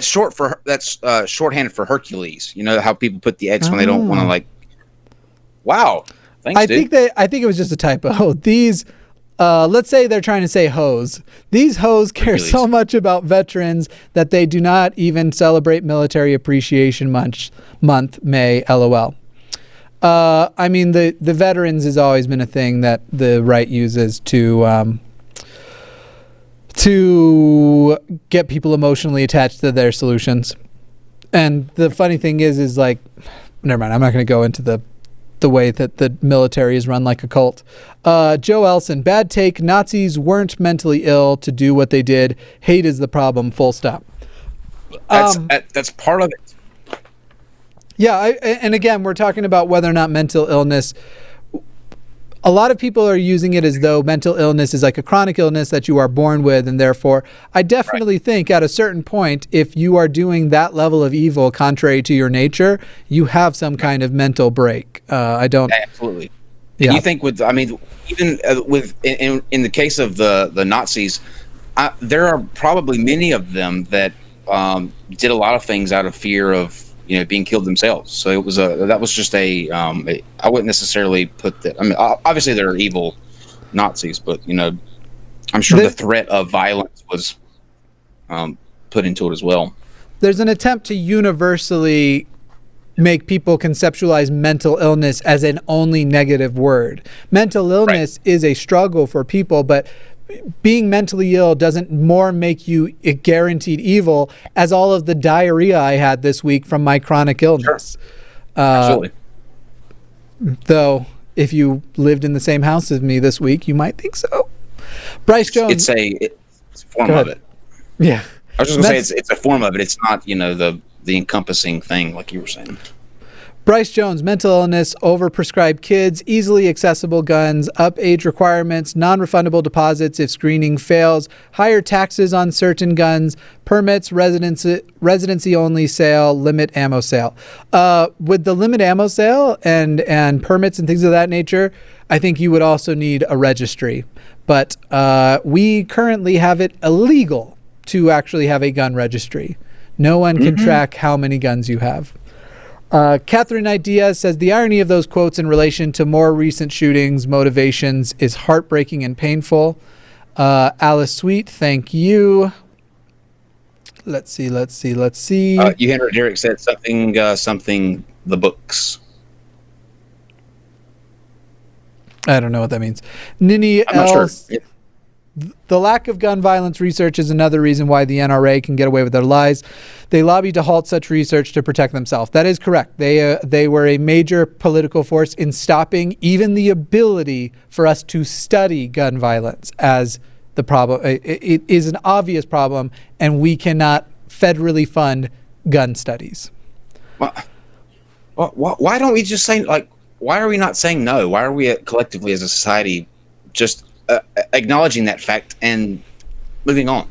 shorthand for Hercules. You know how people put the X when they don't want to Wow. Thanks, I think it was just a typo. These, let's say they're trying to say hoes. These hoes care so much about veterans that they do not even celebrate Military Appreciation Month, May, LOL. I mean, the veterans has always been a thing that the right uses to get people emotionally attached to their solutions. And the funny thing is never mind, I'm not going to go into the way that the military is run like a cult. Joe Elson, bad take, Nazis weren't mentally ill to do what they did. Hate is the problem, full stop. That's part of it. Yeah, and again, we're talking about whether or not mental illness... A lot of people are using it as though mental illness is like a chronic illness that you are born with, and therefore, I definitely think at a certain point, if you are doing that level of evil contrary to your nature, you have some kind of mental break. I don't... Absolutely. Yeah. You think even in the case of the Nazis, there are probably many of them that did a lot of things out of fear of being killed themselves. So it was that was just I wouldn't necessarily put that. I mean, obviously there are evil Nazis, but I'm sure the threat of violence was put into it as well. There's an attempt to universally make people conceptualize mental illness as an only negative word. Mental illness is a struggle for people, but being mentally ill doesn't more make you a guaranteed evil as all of the diarrhea I had this week from my chronic illness. Sure. Absolutely. Though, if you lived in the same house as me this week, you might think so. Bryce Jones. It's a form of it. Yeah. I was just going to say it's a form of it. It's not, the encompassing thing like you were saying. Bryce Jones, mental illness, overprescribed kids, easily accessible guns, up age requirements, non-refundable deposits if screening fails, higher taxes on certain guns, permits, residency only sale, limit ammo sale. With the limit ammo sale and permits and things of that nature, I think you would also need a registry. But we currently have it illegal to actually have a gun registry. No one can track how many guns you have. Catherine Knight Diaz says the irony of those quotes in relation to more recent shootings, motivations is heartbreaking and painful. Alice Sweet, thank you. Let's see. You Henry Derrick said something, the books. I don't know what that means. Nini I'm not L. sure. The lack of gun violence research is another reason why the NRA can get away with their lies. They lobby to halt such research to protect themselves. That is correct. They were a major political force in stopping even the ability for us to study gun violence as the problem. It is an obvious problem, and we cannot federally fund gun studies. Why don't we just say, like, why are we not saying no? Why are we collectively as a society just acknowledging that fact and moving on?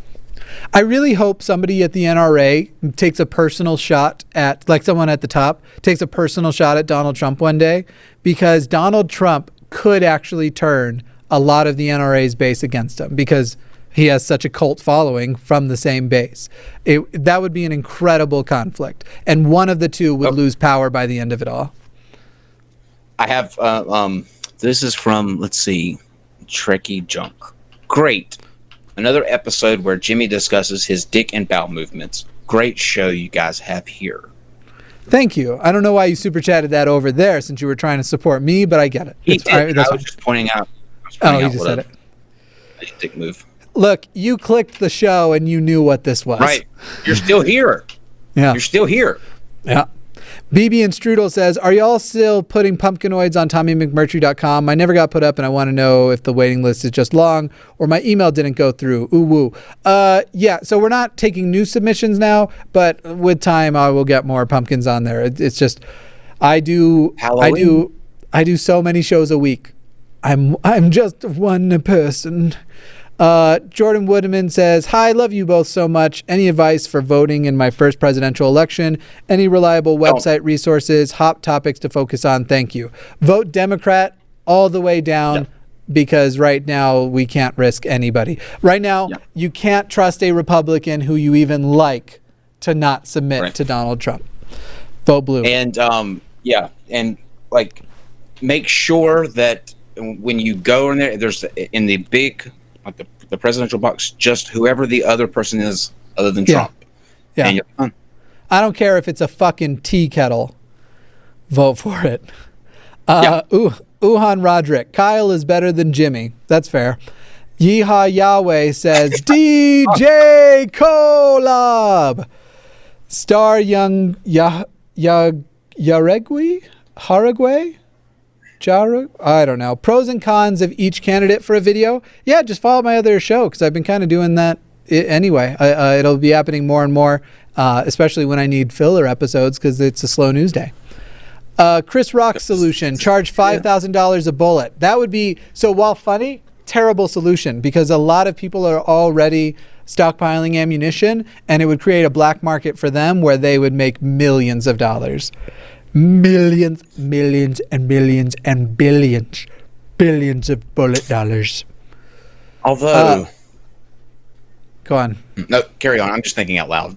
I really hope somebody at the NRA takes a personal shot at, like someone at the top, takes a personal shot at Donald Trump one day, because Donald Trump could actually turn a lot of the NRA's base against him because he has such a cult following from the same base. That would be an incredible conflict, and one of the two would lose power by the end of it all. I have, this is from, let's see, Trekkie Junk. Great. Another episode where Jimmy discusses his dick and bowel movements. Great show you guys have here. Thank you. I don't know why you super chatted that over there since you were trying to support me, but I get it. He did. I was just pointing out. He just said it. Dick move. Look, you clicked the show and you knew what this was. Right. You're still here. Yeah. You're still here. Yeah. BB and Strudel says, are y'all still putting pumpkinoids on TommyMcMurtry.com? I never got put up, and I want to know if the waiting list is just long or my email didn't go through. Ooh, woo. Yeah, so we're not taking new submissions now, but with time, I will get more pumpkins on there. It's just, I do so many shows a week. I'm just one person. Jordan Woodman says, hi, love you both so much. Any advice for voting in my first presidential election? Any reliable website resources, hot topics to focus on? Thank you. Vote Democrat all the way down because right now we can't risk anybody. Right now, you can't trust a Republican who you even like to not submit to Donald Trump. Vote blue. And, and like, make sure that when you go in there, there's in the big, like the presidential box, just whoever the other person is other than Trump. Yeah. And you're done. I don't care if it's a fucking tea kettle. Vote for it. Uhan Roderick. Kyle is better than Jimmy. That's fair. Yeehaw Yahweh says, DJ Collab. Star Young Yaregui? Haragway? I don't know. Pros and cons of each candidate for a video. Yeah, just follow my other show because I've been kind of doing that anyway. It'll be happening more and more, especially when I need filler episodes because it's a slow news day. Chris Rock's solution, charge $5,000 a bullet. That would be, so while funny, terrible solution because a lot of people are already stockpiling ammunition and it would create a black market for them where they would make millions of dollars. Millions and millions and billions of bullet dollars. Although, go on. No, carry on. I'm just thinking out loud.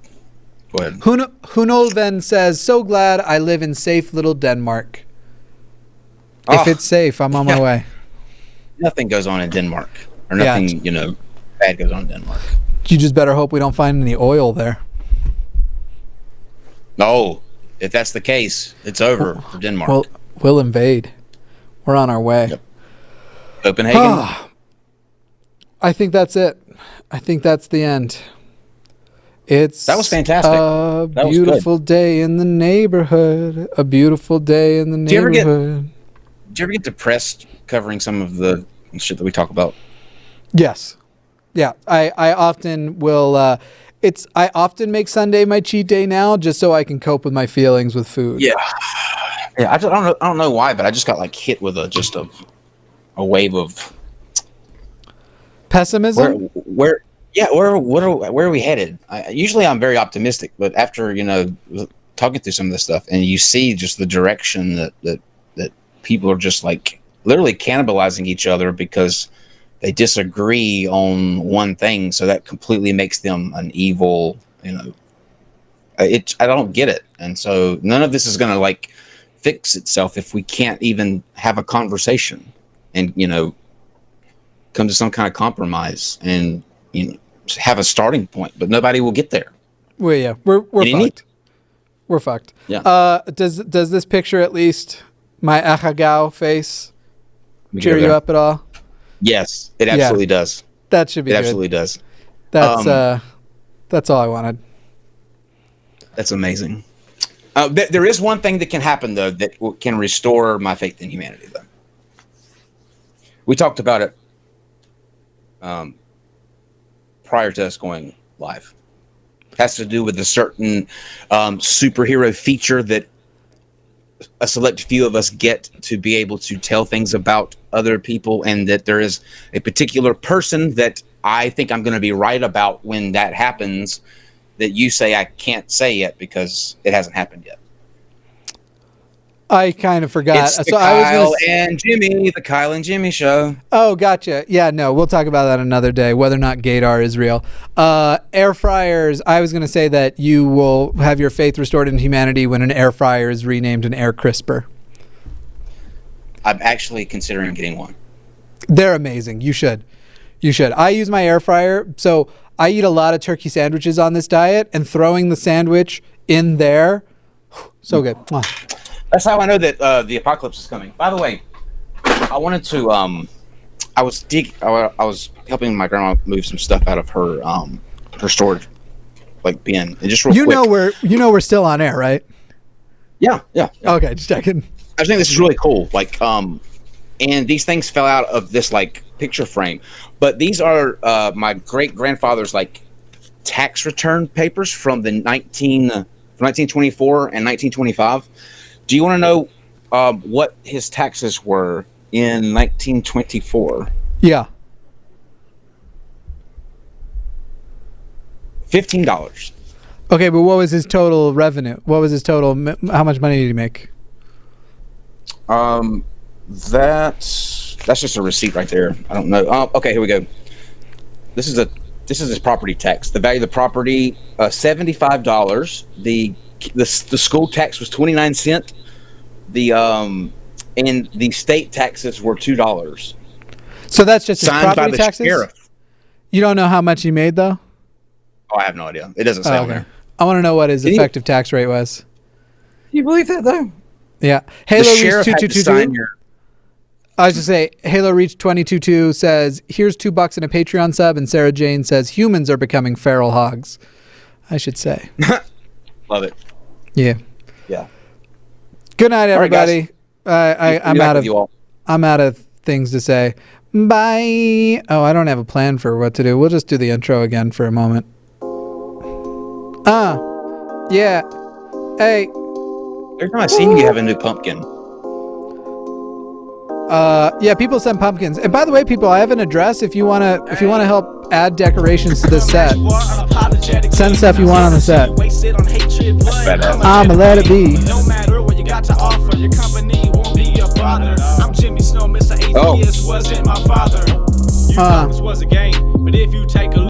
Go ahead. Hunolven says, so glad I live in safe little Denmark. If it's safe, I'm on my way. Nothing goes on in Denmark. Or nothing, bad goes on in Denmark. You just better hope we don't find any oil there. No. If that's the case, it's over for Denmark. We'll invade. We're on our way. Yep. Copenhagen. I think that's it. I think that's the end. That was fantastic. A beautiful day in the neighborhood. A beautiful day in the neighborhood. Do you ever get depressed covering some of the shit that we talk about? Yes. Yeah. I often will... I often make Sunday my cheat day now, just so I can cope with my feelings with food. Yeah. I don't know why, but I just got like hit with a wave of pessimism. Where are we headed? Usually I'm very optimistic, but after talking through some of this stuff, and you see just the direction that people are just like literally cannibalizing each other because they disagree on one thing, so that completely makes them an evil, I don't get it. And so none of this is going to like fix itself if we can't even have a conversation and, come to some kind of compromise and, have a starting point, but nobody will get there. Well, yeah, we're fucked. We're fucked. Yeah. Does this picture, at least my Ahagao face, cheer you up at all? Yes, it absolutely does. That should be It good. absolutely does. That's all I wanted. That's amazing. There is one thing that can happen, though, that can restore my faith in humanity, though. We talked about it prior to us going live. It has to do with a certain superhero feature that a select few of us get to be able to tell things about other people, and that there is a particular person that I think I'm going to be right about when that happens that you say I can't say yet because it hasn't happened yet. I kind of forgot. It's the Kyle and Jimmy show. Oh, gotcha. Yeah, no, we'll talk about that another day, whether or not Gaydar is real. Air fryers, I was going to say that you will have your faith restored in humanity when an air fryer is renamed an air crisper. I'm actually considering getting one. They're amazing. You should. I use my air fryer, so I eat a lot of turkey sandwiches on this diet, and throwing the sandwich in there, so good. That's how I know that the apocalypse is coming. By the way, I wanted to. I was helping my grandma move some stuff out of her storage, like bin. And just real quick. We're still on air, right? Yeah. Okay, just checking. I think this is really cool. Like, and these things fell out of this like picture frame, but these are my great grandfather's like tax return papers from the 1924 and 1925. Do you want to know what his taxes were in 1924? Yeah. $15. Okay, but what was his total revenue? What was his total? How much money did he make? That's just a receipt right there. I don't know. Okay, here we go. This is his property tax. The value of the property, $75. The school tax was 29 cents. And the state taxes were $2. So that's just his signed property by the taxes? sheriff. You don't know how much he made though? Oh, I have no idea. It doesn't say on there. I want to know what his effective tax rate was. Can you believe that though? Yeah. Halo Reach 2222. I was just say Halo Reach 222 says, "Here's $2 in a Patreon sub," and Sarah Jane says, "Humans are becoming feral hogs." I should say. Love it. Yeah. Yeah. Good night, everybody. I'm out of things to say. Bye. Oh, I don't have a plan for what to do. We'll just do the intro again for a moment. Yeah. Hey. Every time I see you have a new pumpkin. Yeah, people send pumpkins. And by the way, people, I have an address if you wanna help add decorations to this set. Send stuff you want on the set. I'ma let it be. No matter what you got to offer, your company won't be a bother. I'm Jimmy Snow, Mr. Atheist wasn't my father. You thought this was a game, but if you take